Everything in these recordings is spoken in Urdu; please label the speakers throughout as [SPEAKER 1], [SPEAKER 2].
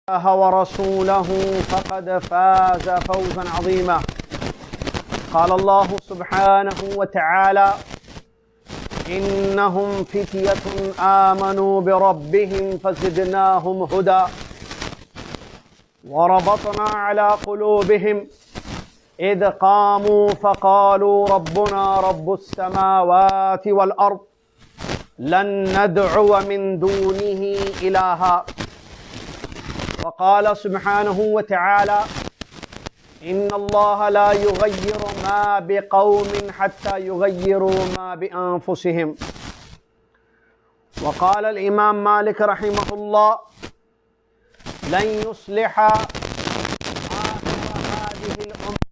[SPEAKER 1] الله ورسوله فقد فاز فوزا عظيما. قال الله سبحانه وتعالى: إنهم فتية آمنوا بربهم فزدناهم هدى وربطنا على قلوبهم إذ قاموا فقالوا ربنا رب السماوات والأرض لن ندعو من دونه إلها. وقال سبحانه وتعالى: إن الله لا يغير ما بقوم حتى يغيروا ما بأنفسهم. وقال الإمام مالك رحمه الله: لن يصلح آخر هذه الأمة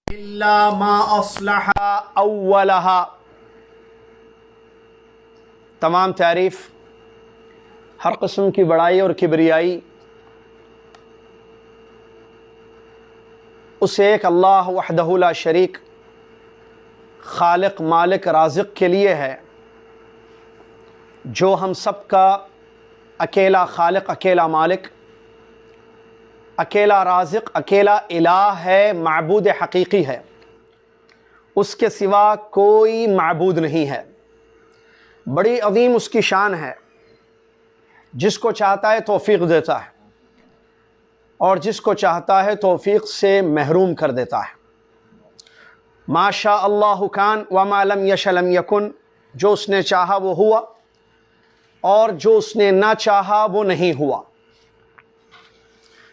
[SPEAKER 1] إلا ما أصلح أولها. تمام تعریف، ہر قسم کی بڑائی اور کبریائی اس ایک اللہ وحدہ لا شریک، خالق مالک رازق کے لیے ہے، جو ہم سب کا اکیلا خالق، اکیلا مالک، اکیلا رازق، اکیلا الہ ہے، معبود حقیقی ہے. اس کے سوا کوئی معبود نہیں ہے. بڑی عظیم اس کی شان ہے. جس کو چاہتا ہے توفیق دیتا ہے، اور جس کو چاہتا ہے توفیق سے محروم کر دیتا ہے. ما شاء اللہ کان وما لم یش لم یکن. جو اس نے چاہا وہ ہوا، اور جو اس نے نہ چاہا وہ نہیں ہوا.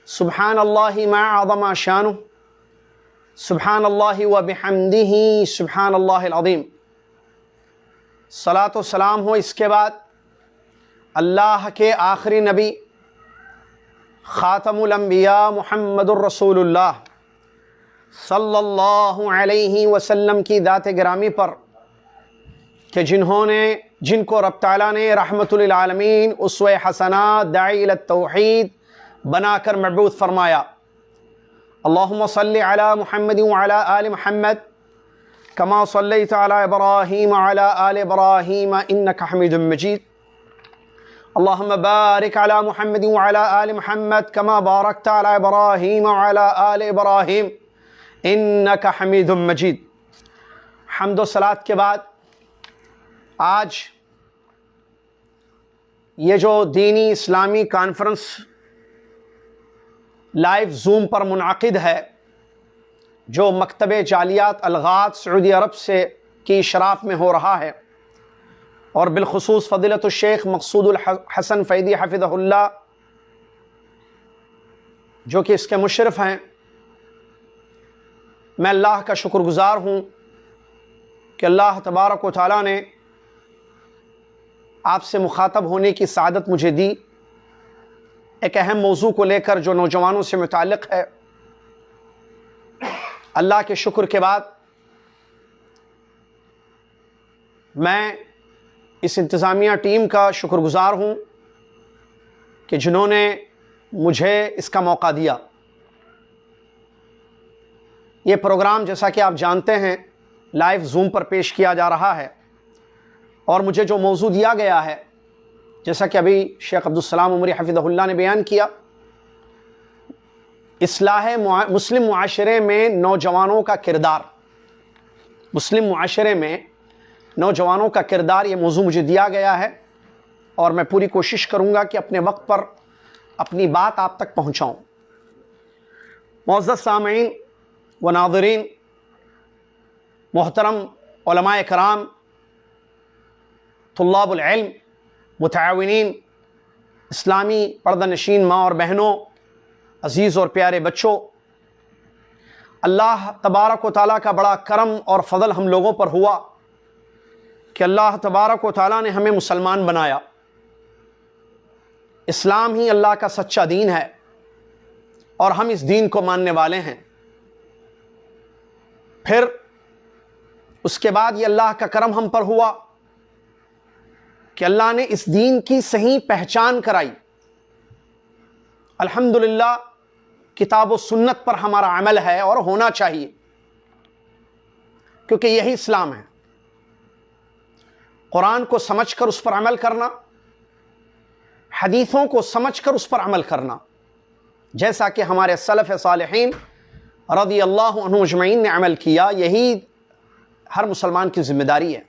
[SPEAKER 1] سبحان اللہ ما عظم شانہ، سبحان اللہ وبحمدہ، سبحان اللہ العظیم. صلاۃ و سلام ہو اس کے بعد اللہ کے آخری نبی خاتم الانبیاء محمد الرسول اللہ صلی اللہ علیہ وسلم کی ذات گرامی پر، کہ جن کو رب تعالیٰ نے رحمت للعالمین، اسوہ حسنہ، داعی الی التوحید بنا کر مبعوث فرمایا. اللہم صلی علی محمد وعلی آل محمد کما صلیت علی ابراہیم وعلی آل ابراہیم انک حمید مجید. اللہم بارک علی محمد وعلی آل محمد کما بارکت علی ابراہیم وعلی آل ابراہیم انک حمید مجید. حمد و صلاۃ کے بعد آج یہ جو دینی اسلامی کانفرنس لائیو زوم پر منعقد ہے، جو مکتب جالیات الغات سعودی عرب سے کی اشراف میں ہو رہا ہے، اور بالخصوص فضیلت الشیخ مقصود الحسن فیدی حفظہ اللہ جو کہ اس کے مشرف ہیں، میں اللہ کا شکر گزار ہوں کہ اللہ تبارک و تعالیٰ نے آپ سے مخاطب ہونے کی سعادت مجھے دی. ایک اہم موضوع کو لے کر جو نوجوانوں سے متعلق ہے. اللہ کے شکر کے بعد میں اس انتظامیہ ٹیم کا شکر گزار ہوں کہ جنہوں نے مجھے اس کا موقع دیا. یہ پروگرام جیسا کہ آپ جانتے ہیں لائیو زوم پر پیش کیا جا رہا ہے، اور مجھے جو موضوع دیا گیا ہے، جیسا کہ ابھی شیخ عبدالسلام عمری حفظہ اللہ نے بیان کیا، اصلاح مسلم معاشرے میں نوجوانوں کا کردار. مسلم معاشرے میں نوجوانوں کا کردار، یہ موضوع مجھے دیا گیا ہے، اور میں پوری کوشش کروں گا کہ اپنے وقت پر اپنی بات آپ تک پہنچاؤں. معزز سامعین و ناظرین، محترم علماء کرام، طلاب العلم، متعاونین، اسلامی پردہ نشین ماں اور بہنوں، عزیز اور پیارے بچوں، اللہ تبارک و تعالیٰ کا بڑا کرم اور فضل ہم لوگوں پر ہوا کہ اللہ تبارک و تعالیٰ نے ہمیں مسلمان بنایا. اسلام ہی اللہ کا سچا دین ہے، اور ہم اس دین کو ماننے والے ہیں. پھر اس کے بعد یہ اللہ کا کرم ہم پر ہوا کہ اللہ نے اس دین کی صحیح پہچان کرائی. الحمدللہ کتاب و سنت پر ہمارا عمل ہے، اور ہونا چاہیے، کیونکہ یہی اسلام ہے. قرآن کو سمجھ کر اس پر عمل کرنا، حدیثوں کو سمجھ کر اس پر عمل کرنا، جیسا کہ ہمارے سلف صالحین رضی اللہ عنہم اجمعین نے عمل کیا۔ یہی ہر مسلمان کی ذمہ داری ہے،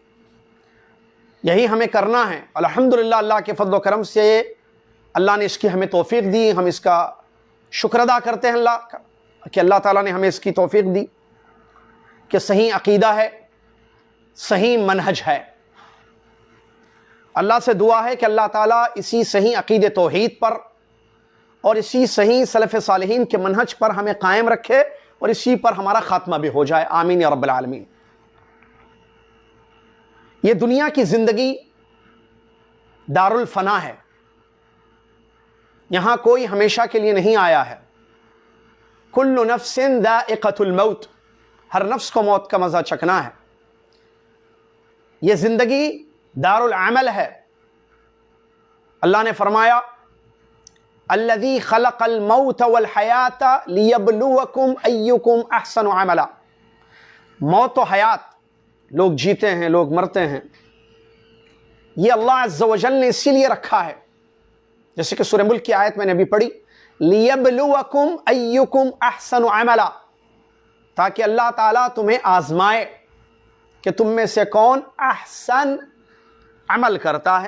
[SPEAKER 1] یہی ہمیں کرنا ہے۔ الحمدللہ اللہ کے فضل و کرم سے اللہ نے اس کی ہمیں توفیق دی، ہم اس کا شکر ادا کرتے ہیں اللہ کا کہ اللہ تعالیٰ نے ہمیں اس کی توفیق دی کہ صحیح عقیدہ ہے، صحیح منہج ہے۔ اللہ سے دعا ہے کہ اللہ تعالیٰ اسی صحیح عقید توحید پر اور اسی صحیح سلف صالحین کے منہج پر ہمیں قائم رکھے اور اسی پر ہمارا خاتمہ بھی ہو جائے، آمین یا رب العالمین۔ یہ دنیا کی زندگی دار الفنا ہے، یہاں کوئی ہمیشہ کے لیے نہیں آیا ہے۔ کل نفس ذائقۃ الموت، ہر نفس کو موت کا مزہ چکھنا ہے۔ یہ زندگی دار العمل ہے۔ اللہ نے فرمایا الذی خلق الموت والحیات لیبلوکم ایکم احسن عملا۔ موت و حیات، لوگ جیتے ہیں، لوگ مرتے ہیں، یہ اللہ عز و جل نے اسی لیے رکھا ہے، جیسے کہ سورہ ملک کی آیت میں نے ابھی پڑھی، لیبلوکم ایکم احسن عملا، تاکہ اللہ تعالیٰ تمہیں آزمائے کہ تم میں سے کون احسن عمل کرتا ہے۔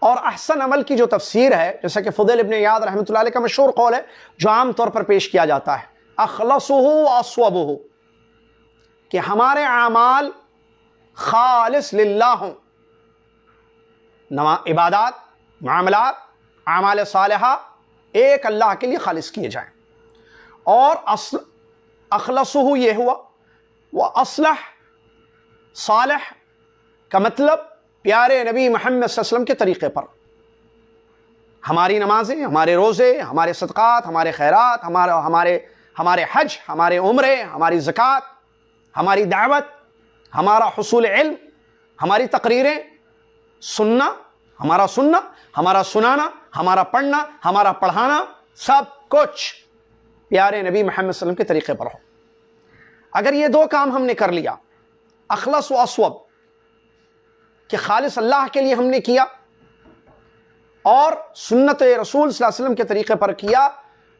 [SPEAKER 1] اور احسن عمل کی جو تفسیر ہے، جیسا کہ فضیل ابن عیاض رحمۃ اللہ علیہ کا مشہور قول ہے جو عام طور پر پیش کیا جاتا ہے، اخلصہ واصوبہ، کہ ہمارے اعمال خالص للہ ہوں، عبادات، معاملات، اعمال صالحہ ایک اللہ کے لیے خالص کیے جائیں۔ اور اخلصہ یہ ہوا، واصلح، صالح کا مطلب پیارے نبی محمد صلی اللہ علیہ وسلم کے طریقے پر ہماری نمازیں، ہمارے روزے، ہمارے صدقات، ہمارے خیرات، ہمارے حج، ہمارے عمرے، ہماری زکوٰۃ، ہماری دعوت، ہمارا حصول علم، ہماری تقریریں، سننا، ہمارا سنانا، ہمارا پڑھنا، ہمارا پڑھانا، سب کچھ پیارے نبی محمد صلی اللہ علیہ وسلم کے طریقے پر ہو۔ اگر یہ دو کام ہم نے کر لیا، اخلص و اصوب، کہ خالص اللہ کے لیے ہم نے کیا اور سنت رسول صلی اللہ علیہ وسلم کے طریقے پر کیا،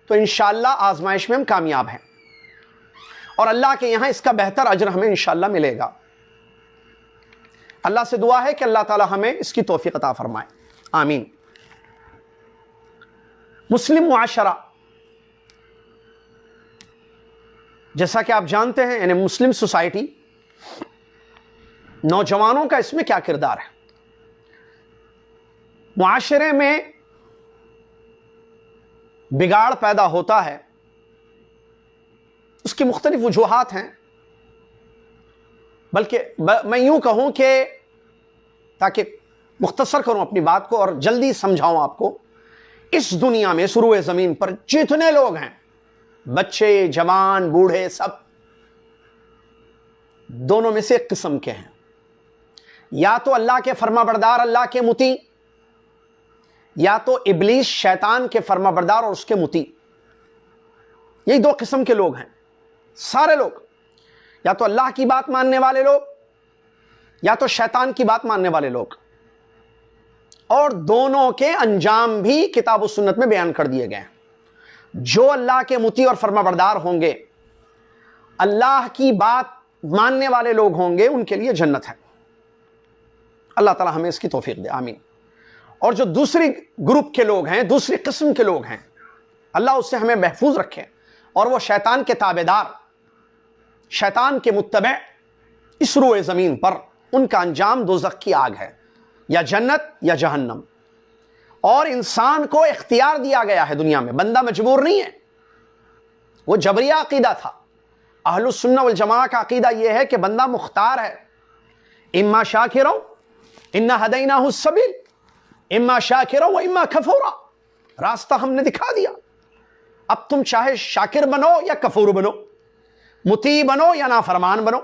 [SPEAKER 1] تو انشاءاللہ آزمائش میں ہم کامیاب ہیں اور اللہ کے یہاں اس کا بہتر اجر ہمیں انشاءاللہ ملے گا۔ اللہ سے دعا ہے کہ اللہ تعالی ہمیں اس کی توفیق عطا فرمائے، آمین۔ مسلم معاشرہ، جیسا کہ آپ جانتے ہیں، یعنی مسلم سوسائٹی، نوجوانوں کا اس میں کیا کردار ہے؟ معاشرے میں بگاڑ پیدا ہوتا ہے، اس کی مختلف وجوہات ہیں، بلکہ میں یوں کہوں کہ تاکہ مختصر کروں اپنی بات کو اور جلدی سمجھاؤں آپ کو، اس دنیا میں سروع زمین پر جتنے لوگ ہیں، بچے، جوان، بوڑھے، سب دونوں میں سے ایک قسم کے ہیں، یا تو اللہ کے فرما بردار، اللہ کے مطیع، یا تو ابلیس شیطان کے فرما بردار اور اس کے مطیع۔ یہی دو قسم کے لوگ ہیں سارے لوگ، یا تو اللہ کی بات ماننے والے لوگ یا تو شیطان کی بات ماننے والے لوگ، اور دونوں کے انجام بھی کتاب و سنت میں بیان کر دیے گئے ہیں۔ جو اللہ کے مطیع اور فرما بردار ہوں گے، اللہ کی بات ماننے والے لوگ ہوں گے، ان کے لیے جنت ہے۔ اللہ تعالی ہمیں اس کی توفیق دے، آمین۔ اور جو دوسری گروپ کے لوگ ہیں، دوسری قسم کے لوگ ہیں، اللہ اس سے ہمیں محفوظ رکھے، اور وہ شیطان کے تابعدار، شیطان کے متبع اس روئے زمین پر، ان کا انجام دوزخ کی آگ ہے، یا جنت یا جہنم۔ اور انسان کو اختیار دیا گیا ہے دنیا میں، بندہ مجبور نہیں ہے۔ وہ جبریہ عقیدہ تھا، اہل السنہ والجماعہ کا عقیدہ یہ ہے کہ بندہ مختار ہے، اما شاکرا انا ہدیناہ السبیل، اما شاکرا و اما کفورا، راستہ ہم نے دکھا دیا، اب تم چاہے شاکر بنو یا کفور بنو، مطیع بنو یا نافرمان بنو،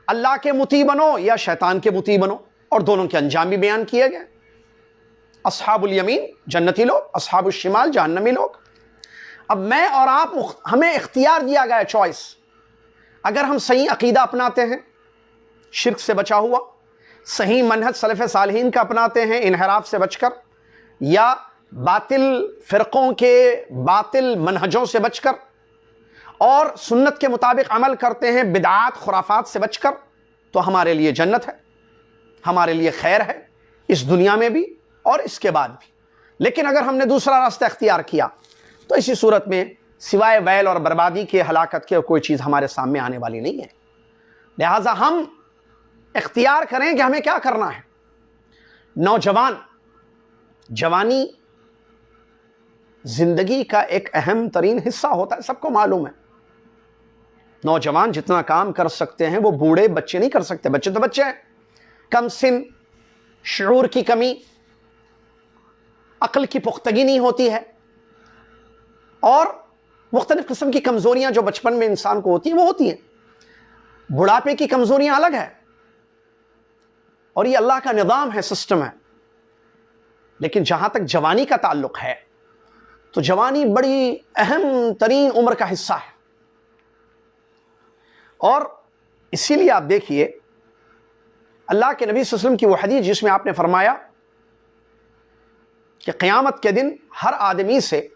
[SPEAKER 1] اللہ کے مطیع بنو یا شیطان کے مطیع بنو، اور دونوں کے انجام بھی بیان کیے گئے۔ اصحاب الیمین جنتی لوگ، اصحاب الشمال جہنمی لوگ۔ اب میں اور آپ، ہمیں اختیار دیا گیا ہے، چوائس۔ اگر ہم صحیح عقیدہ اپناتے ہیں، شرک سے بچا ہوا، صحیح منہج سلف صالحین کا اپناتے ہیں، انحراف سے بچ کر، یا باطل فرقوں کے باطل منہجوں سے بچ کر اور سنت کے مطابق عمل کرتے ہیں بدعات خرافات سے بچ کر، تو ہمارے لیے جنت ہے، ہمارے لیے خیر ہے، اس دنیا میں بھی اور اس کے بعد بھی۔ لیکن اگر ہم نے دوسرا راستہ اختیار کیا تو اسی صورت میں سوائے ویل اور بربادی کے، ہلاکت کے، کوئی چیز ہمارے سامنے آنے والی نہیں ہے۔ لہٰذا ہم اختیار کریں کہ ہمیں کیا کرنا ہے۔ نوجوان، جوانی زندگی کا ایک اہم ترین حصہ ہوتا ہے، سب کو معلوم ہے۔ نوجوان جتنا کام کر سکتے ہیں وہ بوڑھے بچے نہیں کر سکتے۔ بچے تو بچے ہیں، کم سن، شعور کی کمی، عقل کی پختگی نہیں ہوتی ہے، اور مختلف قسم کی کمزوریاں جو بچپن میں انسان کو ہوتی ہیں وہ ہوتی ہیں۔ بڑھاپے کی کمزوریاں الگ ہے، اور یہ اللہ کا نظام ہے، سسٹم ہے۔ لیکن جہاں تک جوانی کا تعلق ہے تو جوانی بڑی اہم ترین عمر کا حصہ ہے، اور اسی لیے آپ دیکھیے اللہ کے نبی صلی اللہ علیہ وسلم کی وہ حدیث جس میں آپ نے فرمایا کہ قیامت کے دن ہر آدمی سے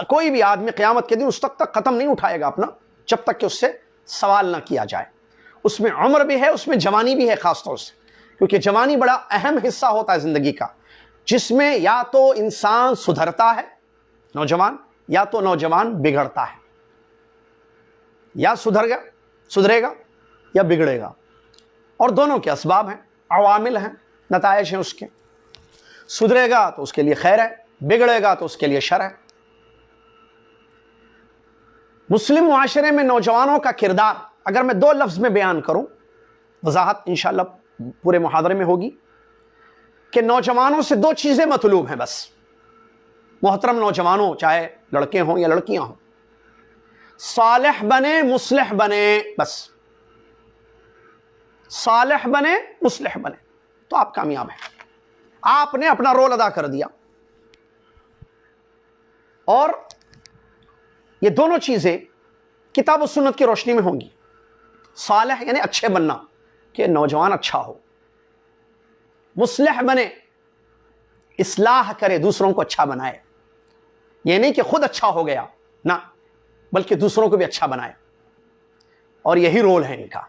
[SPEAKER 1] کوئی بھی آدمی قیامت کے دن اس تک قدم نہیں اٹھائے گا اپنا جب تک کہ اس سے سوال نہ کیا جائے۔ اس میں عمر بھی ہے، اس میں جوانی بھی ہے، خاص طور سے کیونکہ جوانی بڑا اہم حصہ ہوتا ہے زندگی کا، جس میں یا تو انسان سدھرتا ہے نوجوان، یا تو نوجوان بگڑتا ہے، یا سدھرے گا یا بگڑے گا، اور دونوں کے اسباب ہیں، عوامل ہیں، نتائج ہیں اس کے۔ سدھرے گا تو اس کے لیے خیر ہے، بگڑے گا تو اس کے لیے شر ہے۔ مسلم معاشرے میں نوجوانوں کا کردار اگر میں 2 لفظ میں بیان کروں، وضاحت انشاءاللہ پورے محاضرے میں ہوگی، کہ نوجوانوں سے 2 چیزیں مطلوب ہیں بس۔ محترم نوجوانوں، چاہے لڑکے ہوں یا لڑکیاں ہوں، صالح بنے، مصلح بنے، بس صالح بنے، مصلح بنے تو آپ کامیاب ہیں۔ آپ نے اپنا رول ادا کر دیا، اور یہ دونوں چیزیں کتاب و سنت کی روشنی میں ہوں گی۔ صالح یعنی اچھے بننا، کہ نوجوان اچھا ہو، مصلح بنے، اصلاح کرے، دوسروں کو اچھا بنائے، یہ نہیں کہ خود اچھا ہو گیا، نہ، بلکہ دوسروں کو بھی اچھا بنائے۔ اور یہی رول ہے ان کا،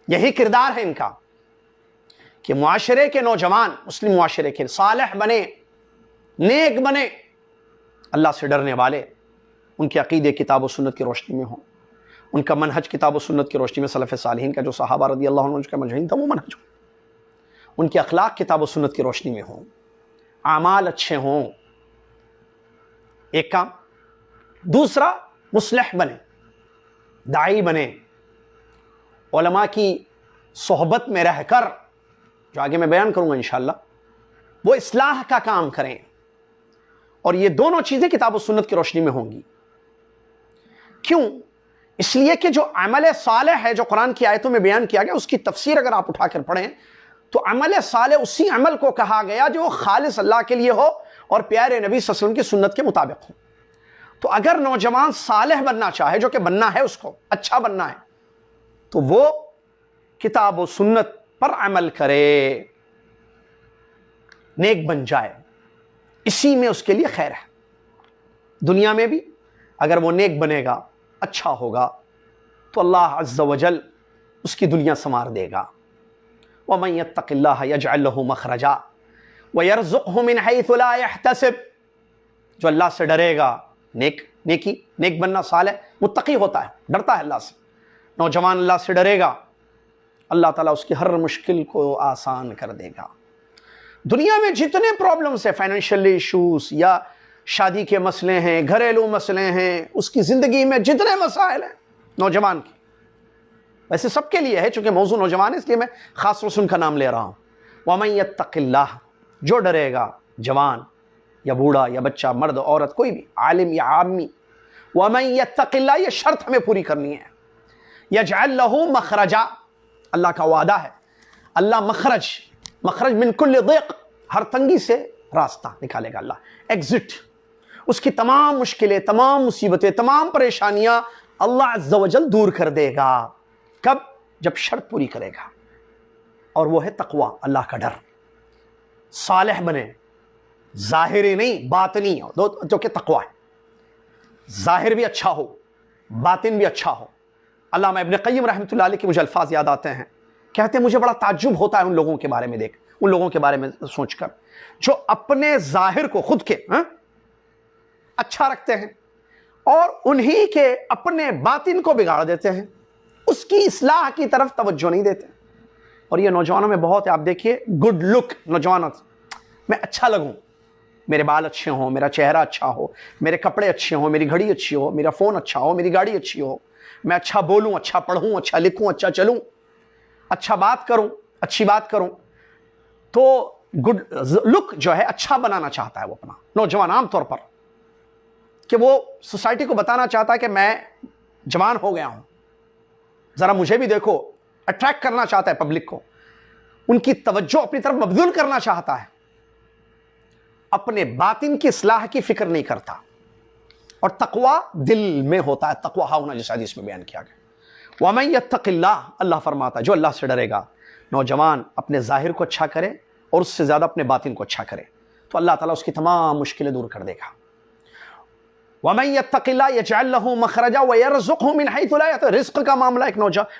[SPEAKER 1] یہی کردار ہے ان کا، کہ معاشرے کے نوجوان، مسلم معاشرے کے صالح بنے، نیک بنے، اللہ سے ڈرنے والے، ان کے عقیدے کتاب و سنت کی روشنی میں ہوں، ان کا منہج کتاب و سنت کی روشنی میں، سلف صالحین کا جو صحابہ رضی اللہ عنہ کا منہج تھا وہ منہج ہو، ان کے اخلاق کتاب و سنت کی روشنی میں ہوں، اعمال اچھے ہوں، ایک کام۔ دوسرا، مصلح بنے، داعی بنے، علماء کی صحبت میں رہ کر، جو آگے میں بیان کروں گا انشاءاللہ، وہ اصلاح کا کام کریں، اور یہ دونوں چیزیں کتاب و سنت کی روشنی میں ہوں گی۔ کیوں؟ اس لیے کہ جو عمل صالح ہے جو قرآن کی آیتوں میں بیان کیا گیا، اس کی تفسیر اگر آپ اٹھا کر پڑھیں تو عمل صالح اسی عمل کو کہا گیا جو خالص اللہ کے لیے ہو اور پیارے نبی صلی اللہ علیہ وسلم کی سنت کے مطابق ہو۔ تو اگر نوجوان صالح بننا چاہے، جو کہ بننا ہے، اس کو اچھا بننا ہے، تو وہ کتاب و سنت پر عمل کرے، نیک بن جائے، اسی میں اس کے لیے خیر ہے۔ دنیا میں بھی اگر وہ نیک بنے گا، اچھا ہوگا، تو اللہ عز و جل اس کی دنیا سنوار دے گا۔ وَمَن يَتَّقِ اللَّهَ يَجْعَلْ لَهُ مَخْرَجًا وَيَرْزُقْهُ مِنْ حَيْثُ لَا يَحْتَسِبُ، جو اللہ سے ڈرے گا، نیک بننا، صالح، متقی ہوتا ہے، ڈرتا ہے اللہ سے۔ نوجوان اللہ سے ڈرے گا، اللہ تعالیٰ اس کی ہر مشکل کو آسان کر دے گا۔ دنیا میں جتنے پرابلمز ہیں، فائنینشیل ایشوز یا شادی کے مسئلے ہیں، گھریلو مسئلے ہیں، اس کی زندگی میں جتنے مسائل ہیں نوجوان کی، ویسے سب کے لیے ہے، چونکہ موضوع نوجوان ہے اس لیے میں خاص طور سے ان کا نام لے رہا ہوں۔ وَمَن يَتَّقِ اللَّهَ، جو ڈرے گا، جوان یا بوڑھا یا بچہ، مرد عورت، کوئی بھی، عالم یا عامی، وَمَن يَتَّقِ اللَّهَ، یہ شرط ہمیں پوری کرنی ہے۔ يَجْعَلْ لَهُ مَخْرَجًا، اللہ کا وعدہ ہے، اللہ مخرج من کل ضیق، ہر تنگی سے راستہ نکالے گا اللہ، ایگزٹ، اس کی تمام مشکلیں، تمام مصیبتیں، تمام پریشانیاں اللہ عز و جل دور کر دے گا۔ کب؟ جب شرط پوری کرے گا، اور وہ ہے تقوی، اللہ کا ڈر۔ صالح بنے، ظاہری نہیں باطنی، جو کہ تقوی ہے، ظاہر بھی اچھا ہو باطن بھی اچھا ہو۔ علامہ ابن قیم رحمۃ اللہ علیہ کے مجھے الفاظ یاد آتے ہیں، کہتے ہیں مجھے بڑا تعجب ہوتا ہے ان لوگوں کے بارے میں ان لوگوں کے بارے میں سوچ کر جو اپنے ظاہر کو خود کے اچھا رکھتے ہیں اور انہی کے اپنے باطن کو بگاڑ دیتے ہیں، اس کی اصلاح کی طرف توجہ نہیں دیتے۔ اور یہ نوجوانوں میں بہت ہے، آپ دیکھیے گڈ لک، نوجوانوں میں اچھا لگوں، میرے بال اچھے ہوں، میرا چہرہ اچھا ہو، میرے کپڑے اچھے ہوں، میری گھڑی اچھی ہو، میرا فون اچھا ہو، میری گاڑی اچھی ہو، میں اچھا بولوں، اچھا پڑھوں، اچھا لکھوں، اچھا چلوں، اچھا بات کروں، اچھی بات کروں۔ تو گڈ لک جو ہے اچھا بنانا چاہتا ہے وہ اپنا نوجوان عام طور پر، کہ وہ سوسائٹی کو بتانا چاہتا ہے کہ میں جوان ہو گیا ہوں، ذرا مجھے بھی دیکھو، اٹریکٹ کرنا چاہتا ہے پبلک کو، ان کی توجہ اپنی طرف مبذول کرنا چاہتا ہے، اپنے باطن کی اصلاح کی فکر نہیں کرتا۔ اور تقوی دل میں ہوتا ہے، تقوی ہونا جیسا حدیث میں بیان کیا گیا۔ وَمَن يَتَّقِ اللَّهَ، اللہ فرماتا ہے جو اللہ سے ڈرے گا، نوجوان اپنے ظاہر کو اچھا کرے اور اس سے زیادہ اپنے باطن کو اچھا کرے، تو اللہ تعالیٰ اس کی تمام مشکلیں دور کر دے گا۔ وَمَن يَتَّقِ اللَّهَ يَجْعَل لَّهُ مَخْرَجًا وَيَرْزُقْهُ مِنْ حَيْثُ لَا يَحْتَسِبُ۔ رزق کا معاملہ ایک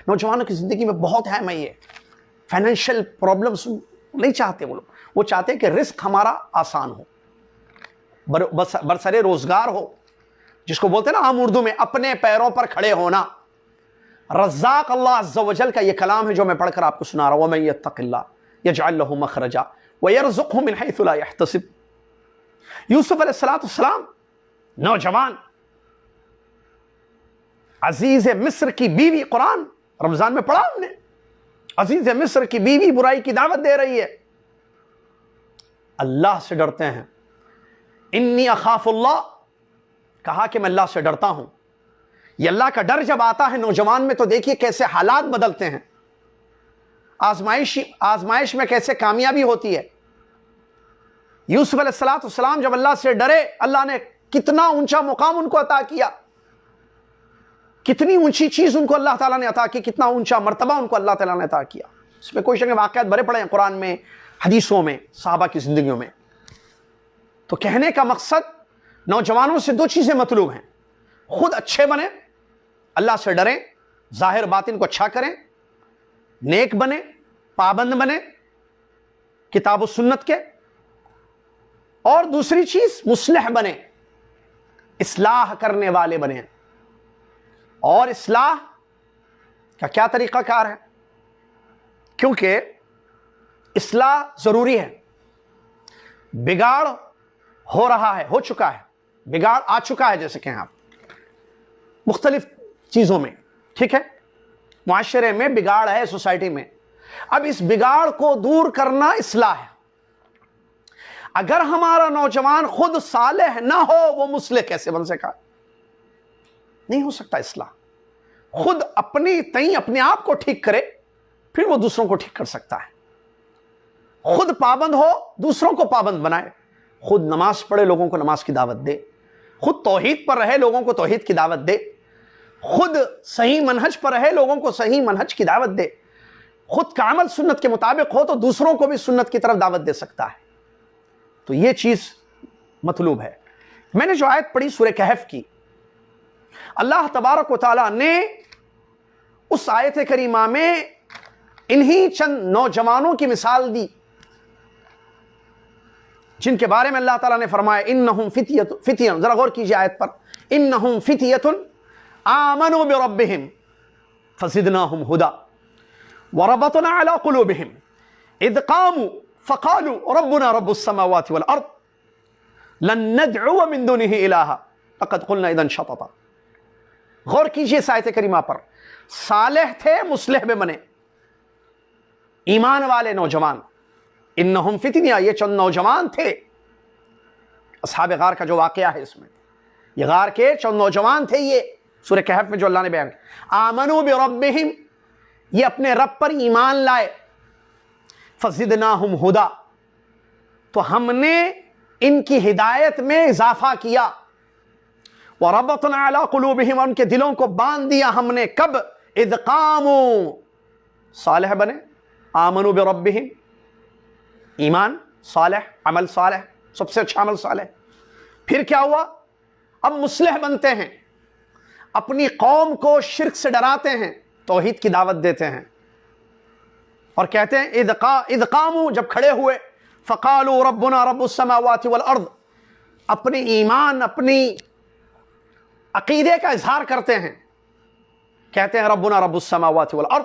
[SPEAKER 1] نوجوانوں کی زندگی میں بہت ہے، میں یہ فائنینشیل پرابلمز نہیں چاہتے وہ چاہتے ہیں کہ رزق ہمارا آسان ہو، برسر روزگار ہو، جس کو بولتے ہیں نا عام اردو میں اپنے پیروں پر کھڑے ہونا۔ رزاق اللہ عز و جل کا یہ کلام ہے جو میں پڑھ کر آپ کو سنا رہا ہوں، وَمَن يَتَّقِ اللَّهَ يَجْعَل لَّهُ مَخْرَجًا وَيَرْزُقْهُ مِنْ حَيْثُ لَا يَحْتَسِبُ۔ یوسف علیہ السلام نوجوان، عزیز مصر کی بیوی، قرآن رمضان میں پڑھا ہم نے، عزیز مصر کی بیوی برائی کی دعوت دے رہی ہے، اللہ سے ڈرتے ہیں، انی اخاف اللہ، کہا کہ میں اللہ سے ڈرتا ہوں۔ یہ اللہ کا ڈر جب آتا ہے نوجوان میں تو دیکھیے کیسے حالات بدلتے ہیں، آزمائش میں کیسے کامیابی ہوتی ہے۔ یوسف علیہ السلام جب اللہ سے ڈرے، اللہ نے کتنا اونچا مقام ان کو عطا کیا، کتنی اونچی چیز ان کو اللہ تعالیٰ نے عطا کی، کتنا اونچا مرتبہ ان کو اللہ تعالیٰ نے عطا کیا۔ اس میں کوئی شک واقعات بھرے پڑے ہیں قرآن میں، حدیثوں میں، صحابہ کی زندگیوں میں۔ تو کہنے کا مقصد نوجوانوں سے دو چیزیں مطلوب ہیں، خود اچھے بنیں، اللہ سے ڈریں، ظاہر باطن کو اچھا کریں، نیک بنیں، پابند بنیں کتاب و سنت کے، اور دوسری چیز مصلح بنیں، اصلاح کرنے والے بنیں۔ اور اصلاح کا کیا طریقہ کار ہے؟ کیونکہ اصلاح ضروری ہے، بگاڑ ہو رہا ہے، ہو چکا ہے، بگاڑ آ چکا ہے، جیسے کہیں آپ مختلف چیزوں میں، ٹھیک ہے، معاشرے میں بگاڑ ہے، سوسائٹی میں۔ اب اس بگاڑ کو دور کرنا اصلاح ہے۔ اگر ہمارا نوجوان خود صالح نہ ہو، وہ مصلح کیسے بن سکا؟ نہیں ہو سکتا اصلاح۔ خود اپنے آپ کو ٹھیک کرے، پھر وہ دوسروں کو ٹھیک کر سکتا ہے۔ خود پابند ہو، دوسروں کو پابند بنائے، خود نماز پڑھے، لوگوں کو نماز کی دعوت دے، خود توحید پر رہے، لوگوں کو توحید کی دعوت دے، خود صحیح منہج پر رہے، لوگوں کو صحیح منہج کی دعوت دے، خود کا عمل سنت کے مطابق ہو تو دوسروں کو بھی سنت کی طرف دعوت دے سکتا ہے۔ تو یہ چیز مطلوب ہے۔ میں نے جو آیت پڑھی سورہ کہف کی، اللہ تبارک و تعالیٰ نے اس آیت کریمہ میں انہی چند نوجوانوں کی مثال دی جن کے بارے میں اللہ تعالیٰ نے فرمایا انہم فتیہ، ذرا غور کیجئے آیت پر، انہم فتیۃ آمنوا بربہم فزدناہم ہدا وربطنا علی قلوبہم اذ قاموا فقالوا ربنا رب السماوات والارض لن ندعو من دونه الہا لقد قلنا اذا شططا۔ غور کیجئے اس آیت کریمہ پر، صالح تھے، مصلح بھی بنے، ایمان والے نوجوان، انہم فتنہ، یہ چند نوجوان تھے۔ اصحاب غار کا جو واقعہ ہے اس میں، یہ غار کے چند نوجوان تھے، یہ سورہ کہف میں جو اللہ نے بیان کیا، آمنوا بربہم، یہ اپنے رب پر ایمان لائے، فزدناہم ہدا، تو ہم نے ان کی ہدایت میں اضافہ کیا، وربطنا علی قلوبہم، ان کے دلوں کو باندھ دیا ہم نے، کب؟ اذ قاموا، صالح بنے، آمنوا بربہم، ایمان، صالح، عمل صالح، سب سے اچھا عمل صالح۔ پھر کیا ہوا؟ اب مصلح بنتے ہیں، اپنی قوم کو شرک سے ڈراتے ہیں، توحید کی دعوت دیتے ہیں، اور کہتے ہیں اذ قاموا، جب کھڑے ہوئے، فقالوا ربنا رب السماوات والارض، اپنے ایمان، اپنی عقیدے کا اظہار کرتے ہیں، کہتے ہیں ربنا رب السماوات والارض،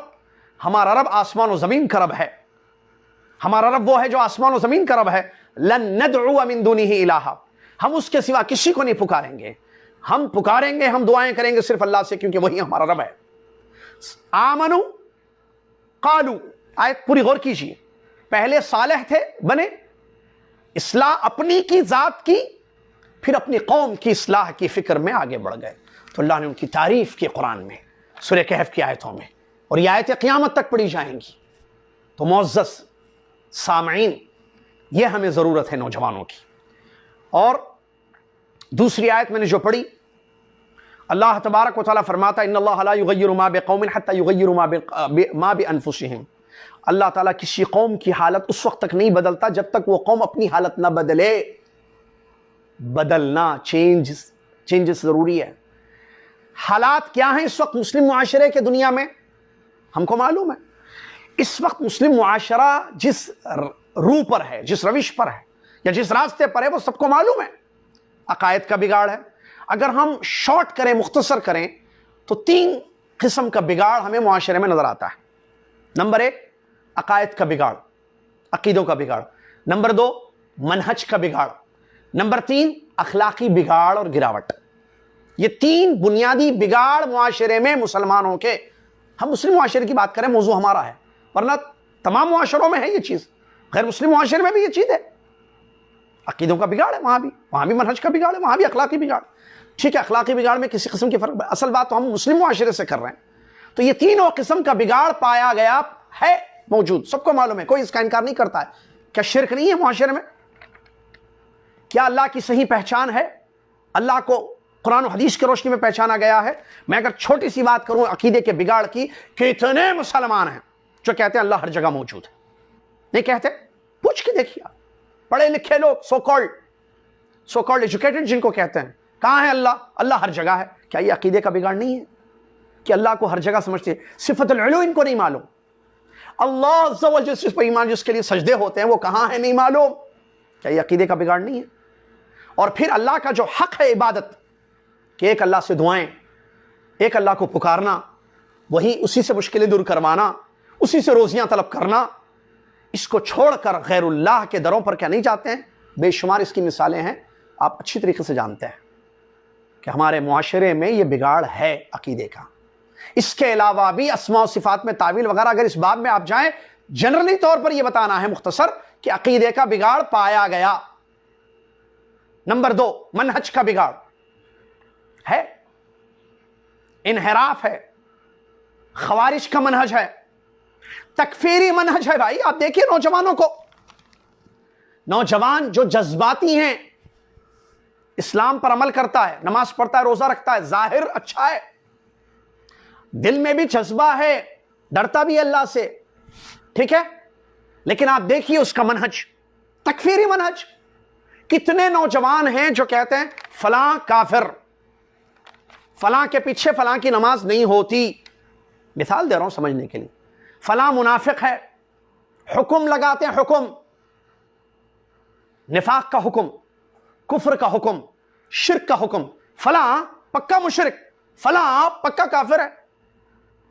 [SPEAKER 1] ہمارا رب آسمان و زمین کا رب ہے، ہمارا رب وہ ہے جو آسمان و زمین کا رب ہے، لن ندعو من دونہ الہا، ہم اس کے سوا کسی کو نہیں پکاریں گے، ہم پکاریں گے، ہم دعائیں کریں گے صرف اللہ سے، کیونکہ وہی ہمارا رب ہے۔ آمنو قالو، آیت پوری غور کیجئے، پہلے صالح تھے، بنے، اصلاح اپنی کی، ذات کی، پھر اپنی قوم کی اصلاح کی فکر میں آگے بڑھ گئے، تو اللہ نے ان کی تعریف کی قرآن میں، سورہ کہف کی آیتوں میں، اور یہ آیتیں قیامت تک پڑھی جائیں گی۔ تو معزز سامعین، یہ ہمیں ضرورت ہے نوجوانوں کی۔ اور دوسری آیت میں نے جو پڑھی، اللہ تبارک و تعالیٰ فرماتا ہے ان اللہ لا یغیر ما بقوم حتی یغیروا ما بانفسہم، اللہ تعالیٰ کسی قوم کی حالت اس وقت تک نہیں بدلتا جب تک وہ قوم اپنی حالت نہ بدلے۔ بدلنا، چینجز ضروری ہے۔ حالات کیا ہیں اس وقت مسلم معاشرے کے دنیا میں؟ ہم کو معلوم ہے اس وقت مسلم معاشرہ جس روح پر ہے، جس روش پر ہے، یا جس راستے پر ہے، وہ سب کو معلوم ہے، عقائد کا بگاڑ ہے۔ اگر ہم شارٹ کریں، مختصر کریں، تو 3 قسم کا بگاڑ ہمیں معاشرے میں نظر آتا ہے۔ نمبر 1 عقائد کا بگاڑ، عقیدوں کا بگاڑ۔ نمبر 2 منہج کا بگاڑ۔ نمبر 3 اخلاقی بگاڑ اور گراوٹ۔ یہ 3 بنیادی بگاڑ معاشرے میں مسلمانوں کے، ہم مسلم معاشرے کی بات کریں، موضوع ہمارا ہے، ورنہ تمام معاشروں میں ہے یہ چیز، غیر مسلم معاشرے میں بھی یہ چیز ہے۔ عقیدوں کا بگاڑ ہے، وہاں بھی منہج کا بگاڑ ہے، وہاں بھی اخلاقی بگاڑ۔ ٹھیک ہے، اخلاقی بگاڑ میں کسی قسم کی فرق، اصل بات تو ہم مسلم معاشرے سے کر رہے ہیں۔ تو یہ 3 قسم کا بگاڑ پایا گیا ہے، موجود، سب کو معلوم ہے، کوئی اس کا انکار نہیں کرتا ہے۔ کیا شرک نہیں ہے معاشرے میں؟ کیا اللہ کی صحیح پہچان ہے؟ اللہ کو قرآن و حدیث کی روشنی میں پہچانا گیا ہے؟ میں اگر چھوٹی سی بات کروں عقیدے کے بگاڑ کی، کتنے مسلمان ہیں جو کہتے ہیں اللہ ہر جگہ موجود ہے؟ نہیں کہتے؟ پوچھ کے دیکھیے، پڑھے لکھے لوگ، سو کالڈ ایجوکیٹڈ جن کو کہتے ہیں، کہاں ہے اللہ؟ اللہ ہر جگہ ہے۔ کیا یہ عقیدے کا بگاڑ نہیں ہے کہ اللہ کو ہر جگہ سمجھتے ہیں؟ صفت العلو ان کو نہیں معلوم، اللہ عز و جل جس پر ایمان، جس کے لیے سجدے ہوتے ہیں، وہ کہاں ہے نہیں معلوم۔ کیا یہ عقیدے کا بگاڑ نہیں ہے؟ اور پھر اللہ کا جو حق ہے عبادت، کہ ایک اللہ سے دعائیں، ایک اللہ کو پکارنا، وہی اسی سے مشکلیں دور کروانا، اسی سے روزیاں طلب کرنا، اس کو چھوڑ کر غیر اللہ کے دروں پر کیا نہیں جاتے ہیں؟ بے شمار اس کی مثالیں ہیں، آپ اچھی طریقے سے جانتے ہیں کہ ہمارے معاشرے میں یہ بگاڑ ہے عقیدے کا۔ اس کے علاوہ بھی اسماء و صفات میں تعویل وغیرہ، اگر اس باب میں آپ جائیں، جنرلی طور پر یہ بتانا ہے مختصر کہ عقیدے کا بگاڑ پایا گیا۔ نمبر 2 منہج کا بگاڑ ہے، انحراف ہے، خوارج کا منہج ہے، تکفیری منہج ہے۔ بھائی آپ دیکھیے نوجوانوں کو، نوجوان جو جذباتی ہیں، اسلام پر عمل کرتا ہے، نماز پڑھتا ہے، روزہ رکھتا ہے، ظاہر اچھا ہے، دل میں بھی جذبہ ہے، ڈرتا بھی اللہ سے، ٹھیک ہے، لیکن آپ دیکھیے اس کا منہج تکفیری منہج۔ کتنے نوجوان ہیں جو کہتے ہیں فلاں کافر، فلاں کے پیچھے فلاں کی نماز نہیں ہوتی، مثال دے رہا ہوں سمجھنے کے لیے، فلاں منافق ہے، حکم لگاتے ہیں، حکم نفاق کا حکم، کفر کا حکم، شرک کا حکم، فلاں پکا مشرک، فلاں پکا کافر ہے،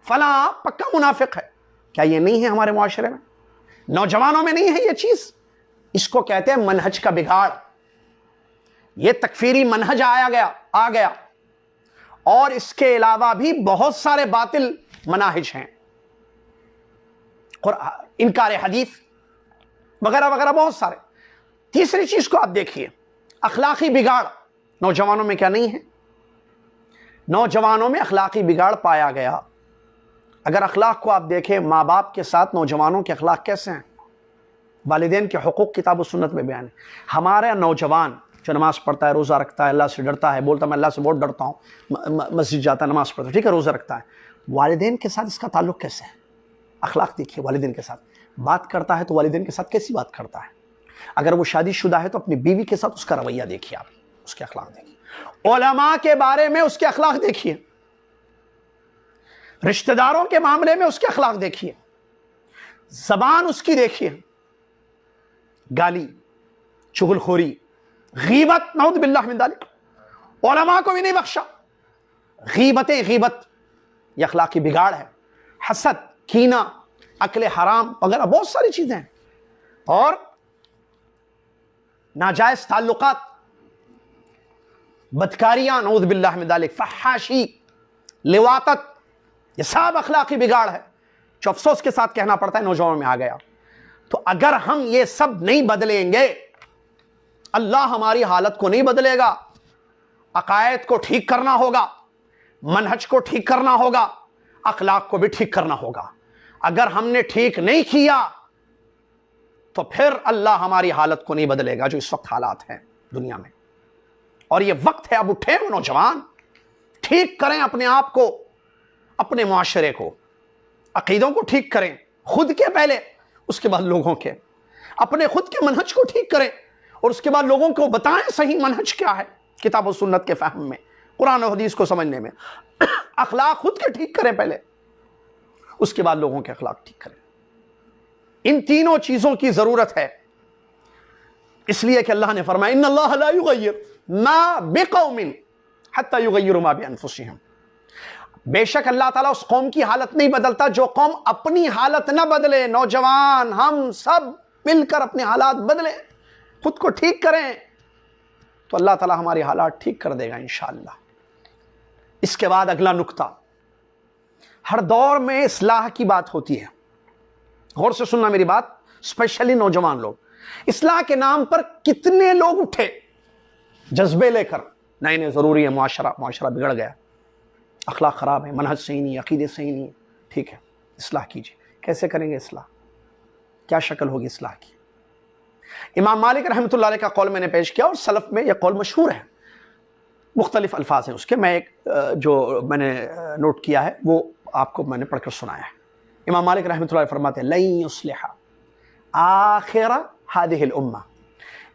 [SPEAKER 1] فلاں پکا منافق ہے۔ کیا یہ نہیں ہے ہمارے معاشرے میں؟ نوجوانوں میں نہیں ہے یہ چیز؟ اس کو کہتے ہیں منہج کا بگاڑ۔ یہ تکفیری منہج آ گیا، اور اس کے علاوہ بھی بہت سارے باطل مناہج ہیں، انکار حدیث وغیرہ وغیرہ، بہت سارے۔ تیسری چیز کو آپ دیکھیے، اخلاقی بگاڑ نوجوانوں میں کیا نہیں ہے؟ نوجوانوں میں اخلاقی بگاڑ پایا گیا۔ اگر اخلاق کو آپ دیکھیں، ماں باپ کے ساتھ نوجوانوں کے اخلاق کیسے ہیں؟ والدین کے حقوق کتاب و سنت میں بیان ہے۔ ہمارا نوجوان جو نماز پڑھتا ہے، روزہ رکھتا ہے، اللہ سے ڈرتا ہے، بولتا میں اللہ سے بہت ڈرتا ہوں، مسجد جاتا ہے، نماز پڑھتا ہے، ٹھیک ہے، روزہ رکھتا ہے، والدین کے ساتھ اس کا تعلق کیسے ہے؟ اخلاق دیکھیے، والدین کے ساتھ بات کرتا ہے تو والدین کے ساتھ کیسی بات کرتا ہے؟ اگر وہ شادی شدہ ہے تو اپنی بیوی کے ساتھ اس کا رویہ دیکھیے، آپ اس کے اخلاق دیکھیے، علماء کے بارے میں اس کے اخلاق دیکھیے، رشتہ داروں کے معاملے میں اس کے اخلاق دیکھیے، زبان اس کی دیکھیے، گالی، چغل خوری، غیبت، نعوذ باللہ من ذالک، علماء کو بھی نہیں بخشا۔ غیبت یہ اخلاقی بگاڑ ہے، حسد، کینہ، اکل حرام وغیرہ بہت ساری چیزیں ہیں، اور ناجائز تعلقات، بدکاریاں، نعوذ باللہ من ذالک، فحاشی، لواطت، یہ سب اخلاقی بگاڑ ہے جو افسوس کے ساتھ کہنا پڑتا ہے نوجوانوں میں آ گیا۔ تو اگر ہم یہ سب نہیں بدلیں گے، اللہ ہماری حالت کو نہیں بدلے گا۔ عقائد کو ٹھیک کرنا ہوگا، منہج کو ٹھیک کرنا ہوگا، اخلاق کو بھی ٹھیک کرنا ہوگا۔ اگر ہم نے ٹھیک نہیں کیا تو پھر اللہ ہماری حالت کو نہیں بدلے گا جو اس وقت حالات ہیں دنیا میں۔ اور یہ وقت ہے، اب اٹھیں نوجوان، ٹھیک کریں اپنے آپ کو، اپنے معاشرے کو، عقیدوں کو ٹھیک کریں، خود کے پہلے، اس کے بعد لوگوں کے، اپنے خود کے منہج کو ٹھیک کریں، اور اس کے بعد لوگوں کو بتائیں صحیح منہج کیا ہے، کتاب و سنت کے فہم میں، قرآن و حدیث کو سمجھنے میں۔ اخلاق خود کے ٹھیک کریں پہلے، اس کے بعد لوگوں کے اخلاق ٹھیک کریں۔ ان تینوں چیزوں کی ضرورت ہے، اس لیے کہ اللہ نے فرمایا ان اللہ لا یغیر ما بقوم حتی یغیروا ما بانفسہم، بے شک اللہ تعالیٰ اس قوم کی حالت نہیں بدلتا جو قوم اپنی حالت نہ بدلے۔ نوجوان ہم سب مل کر اپنے حالات بدلیں، خود کو ٹھیک کریں، تو اللہ تعالیٰ ہماری حالات ٹھیک کر دے گا انشاءاللہ۔ اس کے بعد اگلا نکتہ، ہر دور میں اصلاح کی بات ہوتی ہے، غور سے سننا میری بات، اسپیشلی نوجوان لوگ۔ اصلاح کے نام پر کتنے لوگ اٹھے جذبے لے کر، نہیں نہیں ضروری ہے، معاشرہ بگڑ گیا، اخلاق خراب ہے، منہج صحیح نہیں ہے، عقیدے صحیح نہیں ہے، ٹھیک ہے اصلاح کیجیے۔ کیسے کریں گے اصلاح؟ کیا شکل ہوگی اصلاح کی؟ امام مالک رحمۃ اللہ علیہ کا قول میں نے پیش کیا، اور سلف میں یہ قول مشہور ہے، مختلف الفاظ ہیں اس کے، میں ایک جو میں نے نوٹ کیا ہے وہ آپ کو میں نے پڑھ کر سنایا ہے۔ امام مالک رحمۃ اللہ علیہ فرماتے ہیں لن یصلح آخر هذه الامہ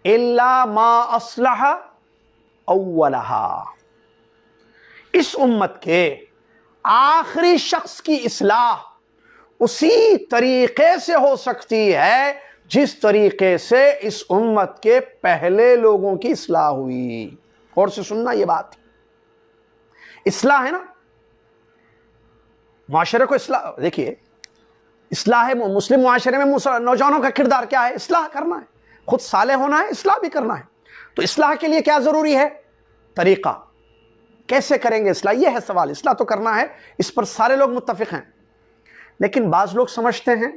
[SPEAKER 1] الا ما اصلح اولها، اس امت کے آخری شخص کی اصلاح اسی طریقے سے ہو سکتی ہے جس طریقے سے اس امت کے پہلے لوگوں کی اصلاح ہوئی۔ اور سے سننا یہ بات، اصلاح ہے نا، معاشرے کو اصلاح، دیکھیے اصلاح ہے مسلم معاشرے میں نوجوانوں کا کردار کیا ہے؟ اصلاح کرنا ہے، خود صالح ہونا ہے، اصلاح بھی کرنا ہے۔ تو اصلاح کے لیے کیا ضروری ہے؟ طریقہ، کیسے کریں گے اصلاح؟ یہ ہے سوال۔ اصلاح تو کرنا ہے، اس پر سارے لوگ متفق ہیں، لیکن بعض لوگ سمجھتے ہیں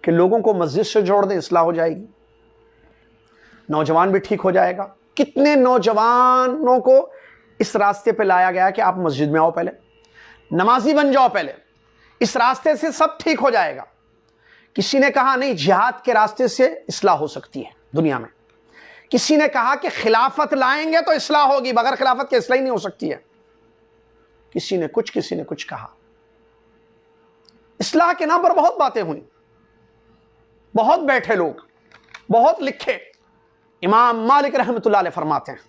[SPEAKER 1] کہ لوگوں کو مسجد سے جوڑ دیں اصلاح ہو جائے گی، نوجوان بھی ٹھیک ہو جائے گا۔ کتنے نوجوانوں کو اس راستے پہ لایا گیا کہ آپ مسجد میں آؤ، پہلے نمازی بن جاؤ، پہلے اس راستے سے سب ٹھیک ہو جائے گا۔ کسی نے کہا نہیں، جہاد کے راستے سے اصلاح ہو سکتی ہے دنیا میں۔ کسی نے کہا کہ خلافت لائیں گے تو اصلاح ہوگی، بغیر خلافت کے اصلاح ہی نہیں ہو سکتی ہے۔ کسی نے کچھ کہا۔ اصلاح کے نام پر بہت باتیں ہوئیں، بہت بیٹھے لوگ، بہت لکھے۔ امام مالک رحمۃ اللہ علیہ فرماتے ہیں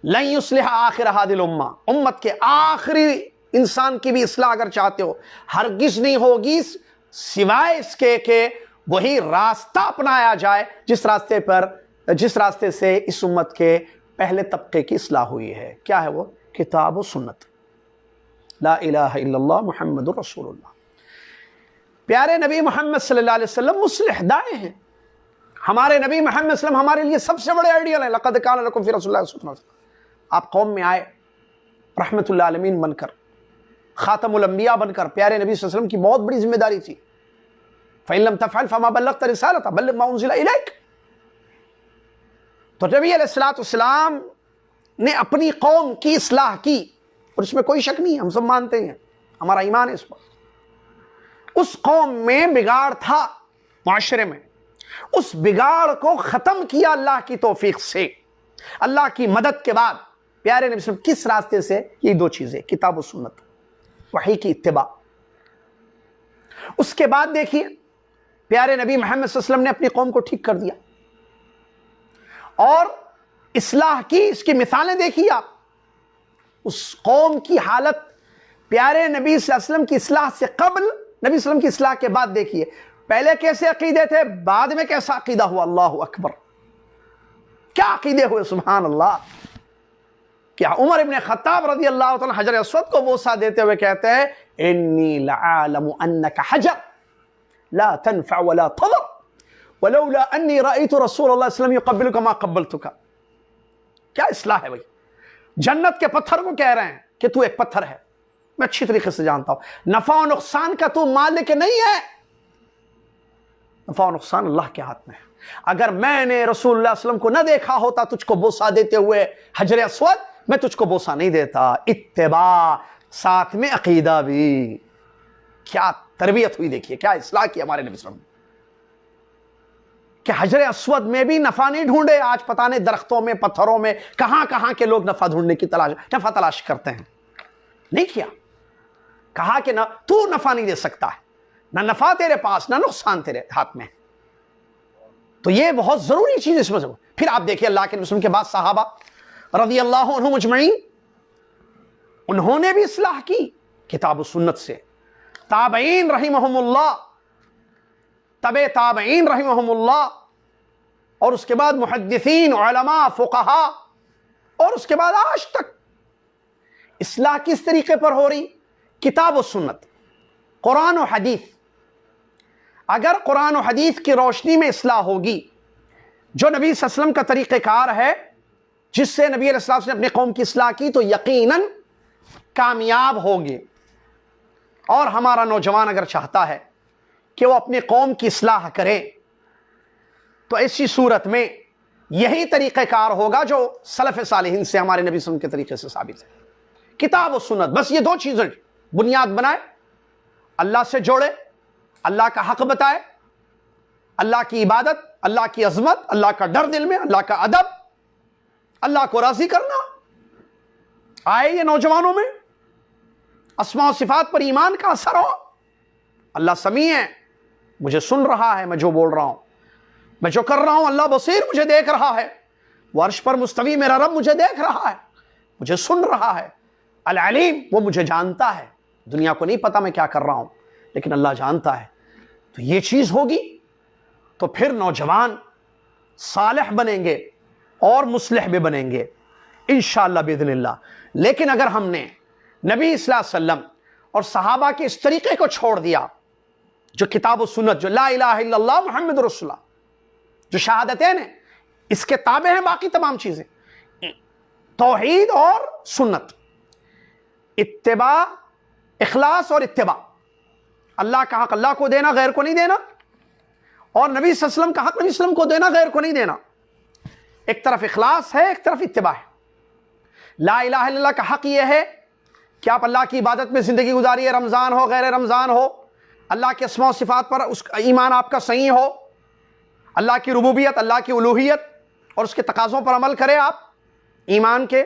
[SPEAKER 1] لن یصلح آخر هذه الامہ، امت کے آخری انسان کی بھی اصلاح اگر چاہتے ہو ہرگز نہیں ہوگی سوائے اس کے کہ وہی راستہ اپنایا جائے جس راستے سے اس امت کے پہلے طبقے کی اصلاح ہوئی ہے۔ کیا ہے وہ؟ کتاب و سنت، لا الہ الا اللہ محمد رسول اللہ۔ پیارے نبی محمد صلی اللہ علیہ وسلم مصلح داعی ہیں، ہمارے نبی محمد صلی اللہ علیہ وسلم ہمارے لیے سب سے بڑے آئیڈیل ہیں۔ لقد کان لکم فی رسول اللہ صلی اللہ علیہ وسلم، آپ قوم میں آئے رحمت اللہ عالمین بن کر، خاتم الانبیاء بن کر، پیارے نبی صلی اللہ علیہ وسلم کی بہت بڑی ذمہ داری تھی۔ فَإِن لَمْ تَفْعَلْ فَمَا بَلَّغْتَ رِسَالَتَهُ بَلِّغْ مَا أُنزِلَ إِلَيْكَ۔ تو نبی علیہ السلام نے اپنی قوم کی اصلاح کی، اور اس میں کوئی شک نہیں ہے، ہم سب مانتے ہیں، ہمارا ایمان ہے اس پر۔ اس قوم میں بگاڑ تھا معاشرے میں، اس بگاڑ کو ختم کیا اللہ کی توفیق سے، اللہ کی مدد کے بعد۔ پیارے نبی صلی اللہ علیہ وسلم کس راستے سے؟ یہ دو چیزیں، کتاب و سنت، وحی کی اتباع۔ اس کے بعد دیکھیے پیارے نبی محمد صلی اللہ علیہ وسلم نے اپنی قوم کو ٹھیک کر دیا، اور اصلاح کی، اس کی مثالیں دیکھیے آپ. اس قوم کی حالت پیارے نبی صلی اللہ علیہ وسلم کی اصلاح سے قبل، نبی صلی اللہ علیہ وسلم کی اصلاح کے بعد دیکھیے. پہلے کیسے عقیدے تھے، بعد میں کیسا عقیدہ ہوا. اللہ اکبر، کیا عقیدے ہوئے، سبحان اللہ. کیا عمر ابن خطاب رضی اللہ تعالی حجر اسود کو بوسہ دیتے ہوئے کہتے ہیں انی لعالم انک حجر لا تنفع ولا تضر ولولا انی رأیت رسول اللہ صلی اللہ علیہ وسلم یقبلک ما قبلتک. کیا اصلاح ہے بھائی. جنت کے پتھر کو کہہ رہے ہیں کہ تو ایک پتھر ہے. میں اچھی طریقے سے جانتا ہوں نفع و نقصان کا تو مالک نہیں ہے. نفع و نقصان اللہ کے ہاتھ میں ہے. اگر میں نے رسول اللہ صلی اللہ علیہ وسلم کو نہ دیکھا ہوتا تجھ کو بوسہ دیتے ہوئے حجر اسود، میں تجھ کو بوسہ نہیں دیتا. اتباع، ساتھ میں عقیدہ بھی. کیا تربیت ہوئی دیکھیے، کیا اصلاح کی ہمارے نبی صلی اللہ علیہ وسلم کہ حجر اسود میں بھی نفع نہیں ڈھونڈے. آج پتہ نہیں درختوں میں، پتھروں میں، کہاں کہاں کے لوگ نفع ڈھونڈنے کی نفع تلاش کرتے ہیں. نہیں کیا، کہا کہ نہ تو نفع نہیں دے سکتا ہے، نہ نفع تیرے پاس نہ نقصان تیرے ہاتھ میں. تو یہ بہت ضروری چیز اس میں. پھر آپ دیکھیے اللہ کے نبی کے بعد صحابہ رضی اللہ عنہم اجمعین، انہوں نے بھی اصلاح کی کتاب و سنت سے. تابعین رحمہم اللہ، تبع تابعین رحمہم اللہ، اور اس کے بعد محدثین، علماء، فقہاء، اور اس کے بعد آج تک اصلاح کس طریقے پر ہو رہی؟ کتاب و سنت، قرآن و حدیث. اگر قرآن و حدیث کی روشنی میں اصلاح ہوگی، جو نبی صلی اللہ علیہ وسلم کا طریقہ کار ہے جس سے نبی علیہ السلام نے اپنی قوم کی اصلاح کی، تو یقیناً کامیاب ہوگے. اور ہمارا نوجوان اگر چاہتا ہے کہ وہ اپنی قوم کی اصلاح کرے تو ایسی صورت میں یہی طریقہ کار ہوگا جو سلف صالحین سے، ہمارے نبی صلی اللہ علیہ وسلم کے طریقے سے ثابت ہے. کتاب و سنت، بس یہ دو چیزیں بنیاد بنائے، اللہ سے جوڑے، اللہ کا حق بتائے، اللہ کی عبادت، اللہ کی عظمت، اللہ کا ڈر دل میں، اللہ کا ادب، اللہ کو راضی کرنا آئے یہ نوجوانوں میں. اسماء و صفات پر ایمان کا اثر ہو. اللہ سمیع ہے، مجھے سن رہا ہے میں جو بول رہا ہوں، میں جو کر رہا ہوں. اللہ بصیر، مجھے دیکھ رہا ہے. وہ عرش پر مستوی میرا رب مجھے دیکھ رہا ہے، مجھے سن رہا ہے. العلیم، وہ مجھے جانتا ہے. دنیا کو نہیں پتا میں کیا کر رہا ہوں، لیکن اللہ جانتا ہے. تو یہ چیز ہوگی تو پھر نوجوان صالح بنیں گے اور مصلح بھی بنیں گے انشاءاللہ باذن اللہ. لیکن اگر ہم نے نبی صلی اللہ علیہ وسلم اور صحابہ کے اس طریقے کو چھوڑ دیا، جو کتاب و سنت، جو لا الہ الا اللہ محمد رسول اللہ، جو شہادتین ہیں، اس کے تابع ہیں باقی تمام چیزیں، توحید اور سنت، اتباع، اخلاص اور اتباع. اللہ کا حق اللہ کو دینا، غیر کو نہیں دینا، اور نبی صلی اللہ علیہ وسلم کا حق نبی صلی اللہ علیہ وسلم کو دینا، غیر کو نہیں دینا. ایک طرف اخلاص ہے، ایک طرف اتباع ہے. لا الہ الا اللہ کا حق یہ ہے کہ آپ اللہ کی عبادت میں زندگی گزاریے، رمضان ہو، غیر رمضان ہو، اللہ کے اسماء و صفات پر اس ایمان آپ کا صحیح ہو، اللہ کی ربوبیت، اللہ کی الوہیت اور اس کے تقاضوں پر عمل کرے آپ ایمان کے.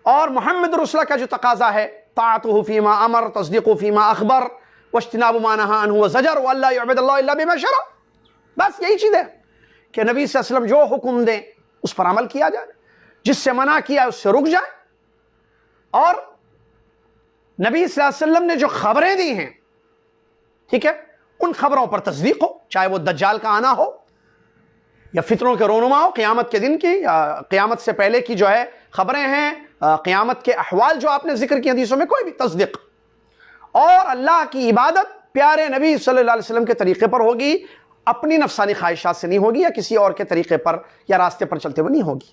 [SPEAKER 1] اور محمد رسول اللہ کا جو تقاضا ہے، طاعتہ فیما امر، تصدیق فیما اخبر، واجتناب ما نہی عنہ وزجر، واللہ یعبد اللہ الا بما شرع. بس یہی چیز ہے کہ نبی صلی اللہ علیہ وسلم جو حکم دیں اس پر عمل کیا جائے، جس سے منع کیا اس سے رک جائے. اور نبی صلی اللہ علیہ وسلم نے جو خبریں دی ہیں، ٹھیک ہے، ان خبروں پر تصدیق ہو، چاہے وہ دجال کا آنا ہو یا فتنوں کے رونما ہو، قیامت کے دن کی یا قیامت سے پہلے کی جو ہے خبریں ہیں، قیامت کے احوال جو آپ نے ذکر کی حدیثوں میں، کوئی بھی تصدیق. اور اللہ کی عبادت پیارے نبی صلی اللہ علیہ وسلم کے طریقے پر ہوگی، اپنی نفسانی خواہشات سے نہیں ہوگی یا کسی اور کے طریقے پر یا راستے پر چلتے ہوئے نہیں ہوگی.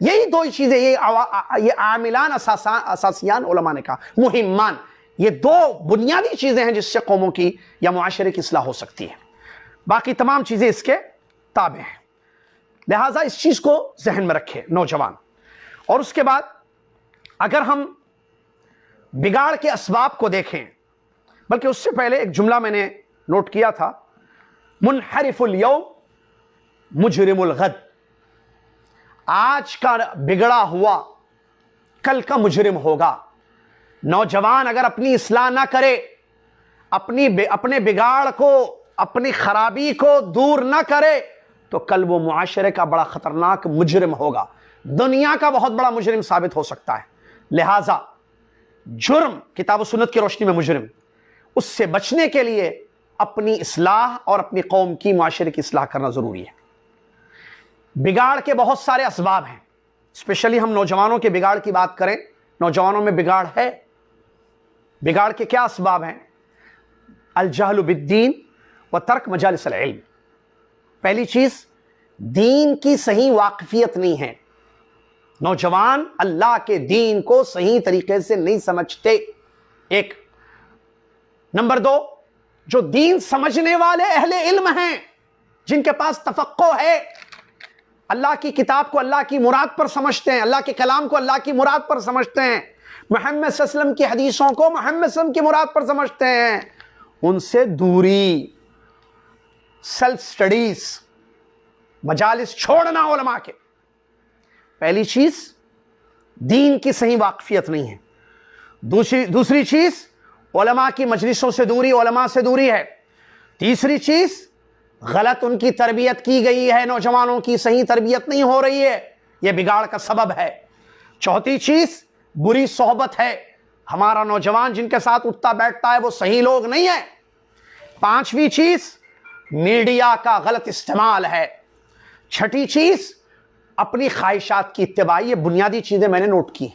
[SPEAKER 1] یہی دو چیزیں، یہ عاملان اساسیان علماء نے کہا، مہمان، یہ دو بنیادی چیزیں ہیں جس سے قوموں کی یا معاشرے کی اصلاح ہو سکتی ہے. باقی تمام چیزیں اس کے تابع ہیں. لہٰذا اس چیز کو ذہن میں رکھے نوجوان. اور اس کے بعد اگر ہم بگاڑ کے اسباب کو دیکھیں، بلکہ اس سے پہلے ایک جملہ میں نے نوٹ کیا تھا، منحرف الیوم مجرم الغد. آج کا بگڑا ہوا کل کا مجرم ہوگا. نوجوان اگر اپنی اصلاح نہ کرے، اپنے بگاڑ کو، اپنی خرابی کو دور نہ کرے، تو کل وہ معاشرے کا بڑا خطرناک مجرم ہوگا، دنیا کا بہت بڑا مجرم ثابت ہو سکتا ہے۔ لہٰذا جرم کتاب و سنت کی روشنی میں مجرم، اس سے بچنے کے لیے اپنی اصلاح اور اپنی قوم کی، معاشرے کی اصلاح کرنا ضروری ہے۔ بگاڑ کے بہت سارے اسباب ہیں، اسپیشلی ہم نوجوانوں کے بگاڑ کی بات کریں، نوجوانوں میں بگاڑ ہے۔ بگاڑ کے کیا اسباب ہیں؟ الجہل بالدین و ترک مجالس العلم۔ پہلی چیز، دین کی صحیح واقفیت نہیں ہے، نوجوان اللہ کے دین کو صحیح طریقے سے نہیں سمجھتے، ایک۔ نمبر دو، جو دین سمجھنے والے اہل علم ہیں، جن کے پاس تفقہ ہے، اللہ کی کتاب کو اللہ کی مراد پر سمجھتے ہیں، اللہ کے کلام کو اللہ کی مراد پر سمجھتے ہیں، محمد صلی اللہ علیہ وسلم کی حدیثوں کو محمد صلی اللہ علیہ وسلم کی مراد پر سمجھتے ہیں، ان سے دوری، سیلف سٹڈیز، مجالس چھوڑنا علماء کے۔ پہلی چیز، دین کی صحیح واقفیت نہیں ہے۔ دوسری چیز، علماء کی مجلسوں سے دوری، علماء سے دوری ہے۔ تیسری چیز، غلط ان کی تربیت کی گئی ہے، نوجوانوں کی صحیح تربیت نہیں ہو رہی ہے، یہ بگاڑ کا سبب ہے۔ چوتھی چیز، بری صحبت ہے، ہمارا نوجوان جن کے ساتھ اٹھتا بیٹھتا ہے وہ صحیح لوگ نہیں ہیں۔ پانچویں چیز، میڈیا کا غلط استعمال ہے۔ چھٹی چیز، اپنی خواہشات کی اتباع۔ یہ بنیادی چیزیں میں نے نوٹ کی،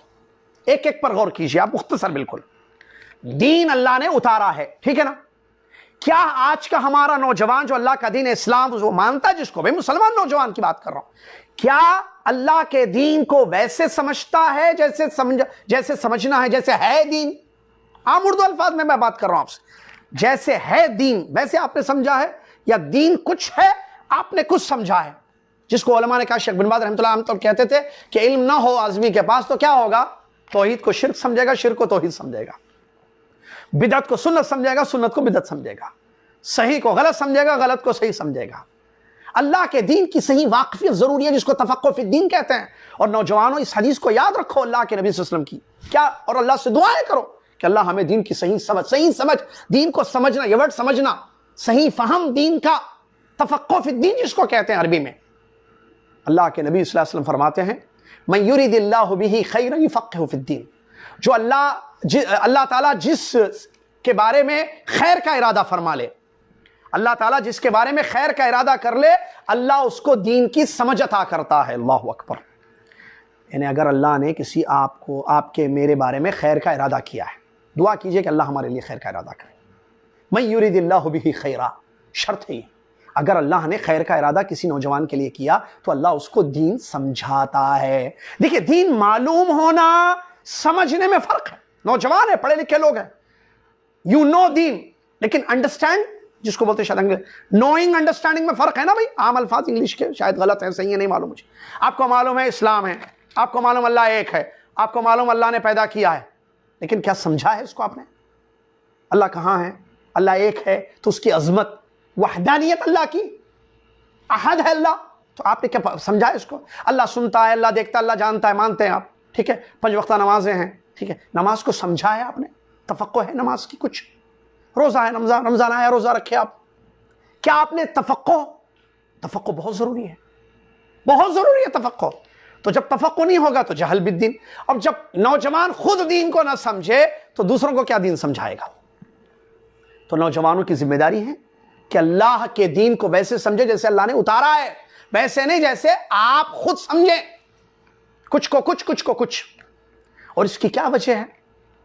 [SPEAKER 1] ایک ایک پر غور کیجئے آپ، مختصر بالکل۔ دین اللہ نے اتارا ہے، ٹھیک ہے نا؟ کیا آج کا ہمارا نوجوان جو اللہ کا دین اسلام وہ مانتا ہے، جس کو بھی مسلمان نوجوان کی بات کر رہا ہوں، کیا اللہ کے دین کو ویسے سمجھتا ہے جیسے سمجھنا ہے، جیسے ہے دین؟ عام اردو الفاظ میں بات کر رہا ہوں آپ سے، جیسے ہے دین ویسے آپ نے سمجھا ہے، یا دین کچھ ہے آپ نے کچھ سمجھا ہے؟ جس کو علماء نے کہا، شیخ بن باز رحمۃ اللہ علیہ کہتے تھے کہ علم نہ ہو آدمی کے پاس تو کیا ہوگا؟ توحید کو شرک سمجھے گا، شرک کو توحید سمجھے گا، بدعت کو سنت سمجھے گا، سنت کو بدعت سمجھے گا، صحیح کو غلط سمجھے گا، غلط کو صحیح سمجھے گا۔ اللہ کے دین کی صحیح واقفیت ضروری ہے، جس کو تفقہ فی الدین کہتے ہیں۔ اور نوجوانوں اس حدیث کو یاد رکھو اللہ کے نبی صلی اللہ علیہ وسلم کی، کیا، اور اللہ سے دعائیں کرو کہ اللہ ہمیں دین کی صحیح سمجھ، دین کو سمجھنا، یہ ورڈ سمجھنا، صحیح فہم دین کا، تفقہ فی الدین جس کو کہتے ہیں عربی میں۔ اللہ کے نبی صلی اللہ علیہ وسلم فرماتے ہیں، من یرید اللہ بہ خیرا یفقہہ فی الدین، جو اللہ تعالیٰ جس کے بارے میں خیر کا ارادہ فرما لے، اللہ تعالیٰ جس کے بارے میں خیر کا ارادہ کر لے، اللہ اس کو دین کی سمجھ عطا کرتا ہے۔ اللہ اکبر۔ یعنی اگر اللہ نے کسی آپ کے میرے بارے میں خیر کا ارادہ کیا ہے، دعا کیجئے کہ اللہ ہمارے لیے خیر کا ارادہ کرے۔ من یرید اللہ بہ خیرا، شرط ہے، اگر اللہ نے خیر کا ارادہ کسی نوجوان کے لیے کیا تو اللہ اس کو دین سمجھاتا ہے۔ دیکھیں، دین معلوم ہونا سمجھنے میں فرق ہے۔ نوجوان ہے، پڑھے لکھے لوگ ہیں، یو نو دین، لیکن انڈرسٹینڈ جس کو بولتے ہیں شاید نوئنگ انڈرسٹینڈنگ میں فرق ہے نا بھائی۔ عام الفاظ انگلش کے شاید غلط ہیں، صحیح ہے، نہیں معلوم مجھے۔ آپ کو معلوم ہے اسلام ہے، آپ کو معلوم اللہ ایک ہے، آپ کو معلوم اللہ نے پیدا کیا ہے، لیکن کیا سمجھا ہے اس کو آپ نے؟ اللہ کہاں ہے؟ اللہ ایک ہے تو اس کی عظمت، وحدانیت اللہ کی، احد ہے اللہ، تو آپ نے کیا سمجھا ہے اس کو؟ اللہ سنتا ہے، اللہ دیکھتا ہے، اللہ جانتا ہے، مانتے ہیں آپ، ٹھیک ہے، 5 وقتہ نمازیں ہیں، ٹھیک ہے، نماز کو سمجھا ہے آپ نے؟ تفقہ ہے نماز کی؟ کچھ روزہ ہے، رمضان آیا، روزہ رکھے آپ، کیا آپ نے تفقہ بہت ضروری ہے، بہت ضروری ہے تفقہ۔ تو جب تفقہ نہیں ہوگا تو جہل بالدین۔ اب جب نوجوان خود دین کو نہ سمجھے تو دوسروں کو کیا دین سمجھائے گا؟ تو نوجوانوں کی ذمہ داری ہے کہ اللہ کے دین کو ویسے سمجھے جیسے اللہ نے اتارا ہے، ویسے نہیں جیسے آپ خود سمجھیں، کچھ کو کچھ۔ اور اس کی کیا وجہ ہے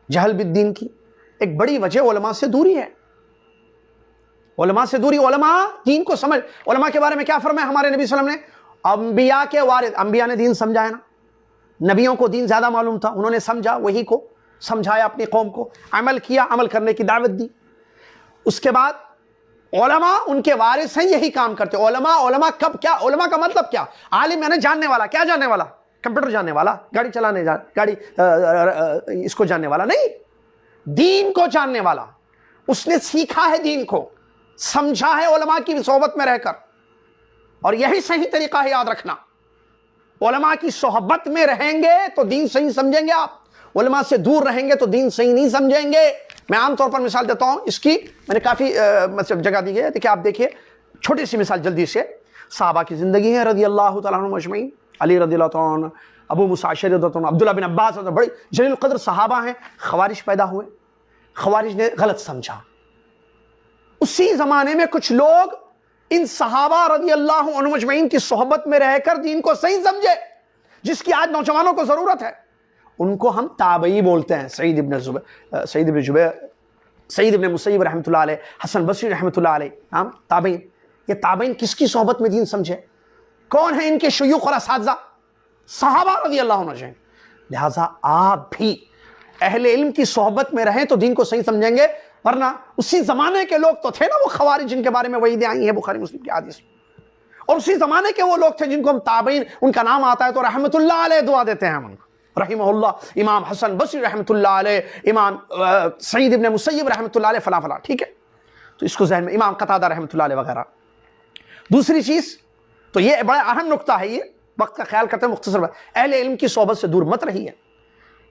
[SPEAKER 1] جہل بالدین کی؟ ایک بڑی وجہ علماء سے دوری ہے، علماء سے دوری۔ علماء دین کو سمجھ، علماء کے بارے میں کیا فرمایا ہمارے نبی صلی اللہ علیہ وسلم نے؟ انبیاء کے وارث، انبیاء نے دین سمجھا ہے نا، نبیوں کو دین زیادہ معلوم تھا، انہوں نے سمجھا، وہی کو سمجھایا اپنی قوم کو، عمل کیا، عمل کرنے کی دعوت دی۔ اس کے بعد علماء ان کے وارث ہیں، یہی کام کرتے۔ علماء کب، کیا علماء کا مطلب کیا؟ عالم یعنی جاننے والا، کیا جاننے والا؟ کمپیوٹر جاننے والا، گاڑی چلانے گاڑی اس کو جاننے والا نہیں، دین کو جاننے والا۔ اس نے سیکھا ہے دین کو، سمجھا ہے علماء کی صحبت میں رہ کر، اور یہی صحیح طریقہ ہے، یاد رکھنا۔ علماء کی صحبت میں رہیں گے تو دین صحیح سمجھیں گے آپ، علماء سے دور رہیں گے تو دین صحیح نہیں سمجھیں گے۔ میں عام طور پر مثال دیتا ہوں اس کی، میں نے کافی جگہ دی ہے، دیکھیں آپ دیکھیے، چھوٹی سی مثال جلدی سے۔ صحابہ کی زندگی ہے رضی اللہ تعالیٰ عنہم اجمعین، علی رضی اللہ تعالیٰ عنہ، ابو موسیٰ اشعری رضی اللہ عنہ، عبداللہ بن عباس، بڑے جلیل القدر صحابہ ہیں. خوارج پیدا ہوئے، خوارج نے غلط سمجھا. اسی زمانے میں کچھ لوگ ان صحابہ رضی اللہ عنہم اجمعین کی صحبت میں رہ کر دین کو صحیح سمجھے، جس کی آج نوجوانوں کو ضرورت ہے. ان کو ہم تابعی بولتے ہیں. سعید ابن جبیر، سعید ابن مسیب رحمۃ اللہ علیہ، حسن بصری رحمۃ اللہ علیہ، نام تابعین. یہ تابعین کس کی صحبت میں دین سمجھے؟ کون ہیں ان کے شیوخ اور اساتذہ؟ صحابہ رضی اللہ عنہ اجمعین. لہٰذا آپ بھی اہل علم کی صحبت میں رہیں تو دین کو صحیح سمجھیں گے، ورنہ اسی زمانے کے لوگ تو تھے نا وہ خوارج جن کے بارے میں وعیدیں آئی ہیں بخاری مسلم کی حدیث میں، اور اسی زمانے کے وہ لوگ تھے جن کو ہم تابعین، ان کا نام آتا ہے تو رحمۃ اللہ علیہ دعا دیتے ہیں ہم، رحمہ اللہ، امام حسن بصری رحمۃ اللہ علیہ، امام سعید ابن مسیب رحمۃ اللہ علیہ، فلاں فلاں. ٹھیک ہے، تو اس کو ذہن میں، امام قتادہ رحمۃ اللہ علیہ وغیرہ. دوسری چیز تو یہ بڑا اہم نقطہ ہے، یہ وقت کا خیال کرتے ہیں مختصر بات، اہل علم کی صحبت سے دور مت رہیے.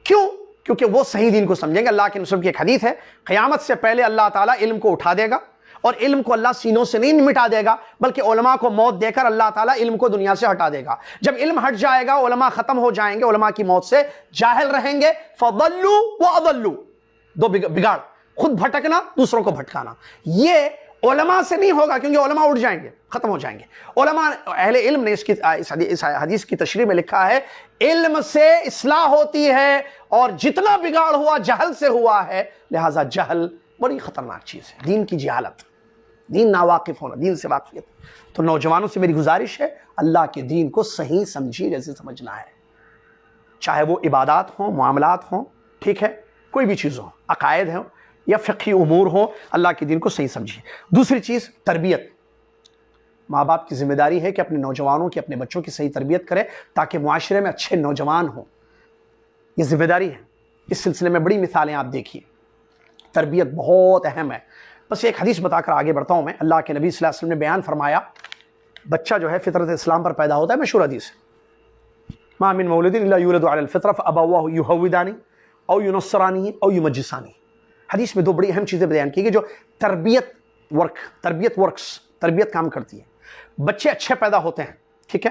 [SPEAKER 1] کیوں؟ کیونکہ وہ صحیح دین کو سمجھیں گے. اللہ کے رسول کی ایک حدیث ہے، قیامت سے پہلے اللہ تعالیٰ علم کو اٹھا دے گا، اور علم کو اللہ سینوں سے نہیں مٹا دے گا، بلکہ علماء کو موت دے کر اللہ تعالیٰ علم کو دنیا سے ہٹا دے گا. جب علم ہٹ جائے گا، علماء ختم ہو جائیں گے، علماء کی موت سے جاہل رہیں گے. فضلوا واضلوا، دو بگاڑ، خود بھٹکنا، دوسروں کو بھٹکانا. یہ علماء سے نہیں ہوگا، کیونکہ علماء اٹھ جائیں گے، ختم ہو جائیں گے. علماء، اہل علم نے اس حدیث کی تشریح میں لکھا ہے، علم سے اصلاح ہوتی ہے، اور جتنا بگاڑ ہوا جہل سے ہوا ہے. لہٰذا جہل بڑی خطرناک چیز ہے، دین کی جہالت، دین ناواقف ہونا، دین سے واقفیت. تو نوجوانوں سے میری گزارش ہے، اللہ کے دین کو صحیح سمجھیے جیسے سمجھنا ہے، چاہے وہ عبادات ہوں، معاملات ہوں، ٹھیک ہے، کوئی بھی چیز ہو، عقائد ہوں یا فقہی امور ہوں، اللہ کے دین کو صحیح سمجھیے. دوسری چیز تربیت. ماں باپ کی ذمہ داری ہے کہ اپنے نوجوانوں کی، اپنے بچوں کی صحیح تربیت کرے تاکہ معاشرے میں اچھے نوجوان ہوں. یہ ذمہ داری ہے. اس سلسلے میں بڑی مثالیں آپ دیکھیے. تربیت بہت اہم ہے. بس ایک حدیث بتا کر آگے بڑھتا ہوں میں. اللہ کے نبی صلی اللہ علیہ وسلم نے بیان فرمایا، بچہ جو ہے فطرت اسلام پر پیدا ہوتا ہے. مشہور حدیث ہے، ما من مولد الا یولد علی الفطرہ فابواه یہودانی او ینصرانی او یمجسانی. حدیث میں دو بڑی اہم چیزیں بیان کی گئی جو تربیت کام کرتی ہے. بچے اچھے پیدا ہوتے ہیں، ٹھیک ہے.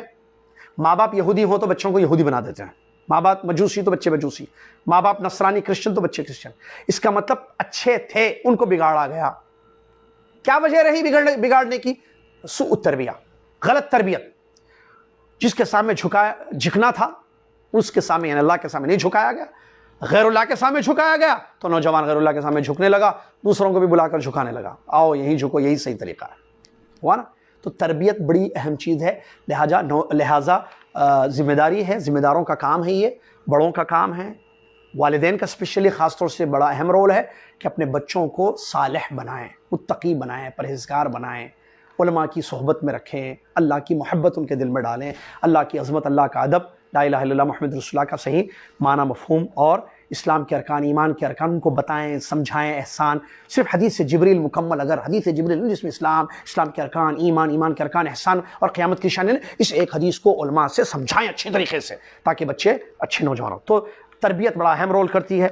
[SPEAKER 1] ماں باپ یہودی ہوں تو بچوں کو یہودی بنا دیتے ہیں، ماں باپ مجوسی تو بچے مجوسی، ماں باپ نصرانی کرسچن تو بچے کرسچن. اس کا مطلب اچھے تھے، ان کو بگاڑا گیا. کیا وجہ رہی بگاڑنے کی؟ سوء التربیہ، غلط تربیت. جس کے سامنے جھکنا تھا اس کے سامنے، یعنی اللہ کے سامنے نہیں جھکایا گیا، غیر اللہ کے سامنے جھکایا گیا، تو نوجوان غیر اللہ کے سامنے جھکنے لگا، دوسروں کو بھی بلا کر جھکانے لگا. آؤ یہی جھکو، یہی صحیح طریقہ ہے. ہوا نا؟ تو تربیت بڑی اہم چیز ہے. لہٰذا ذمہ داری ہے، ذمہ داروں کا کام ہے، یہ بڑوں کا کام ہے. والدین کا اسپیشلی خاص طور سے بڑا اہم رول ہے کہ اپنے بچوں کو صالح بنائیں، متقی بنائیں، پرہیزگار بنائیں، علماء کی صحبت میں رکھیں، اللہ کی محبت ان کے دل میں ڈالیں، اللہ کی عظمت، اللہ کا ادب، لا الہ الا اللہ محمد رسول اللہ کا صحیح معنی مفہوم اور اسلام کے ارکان، ایمان کے ارکان ان کو بتائیں، سمجھائیں. احسان صرف حدیث جبریل مکمل، اگر حدیث جبریل جس میں اسلام کے ارکان، ایمان کے ارکان، احسان اور قیامت کی شان، اس ایک حدیث کو علماء سے سمجھائیں اچھے طریقے سے تاکہ بچے اچھے نوجوان ہوں. تو تربیت بڑا اہم رول کرتی ہے.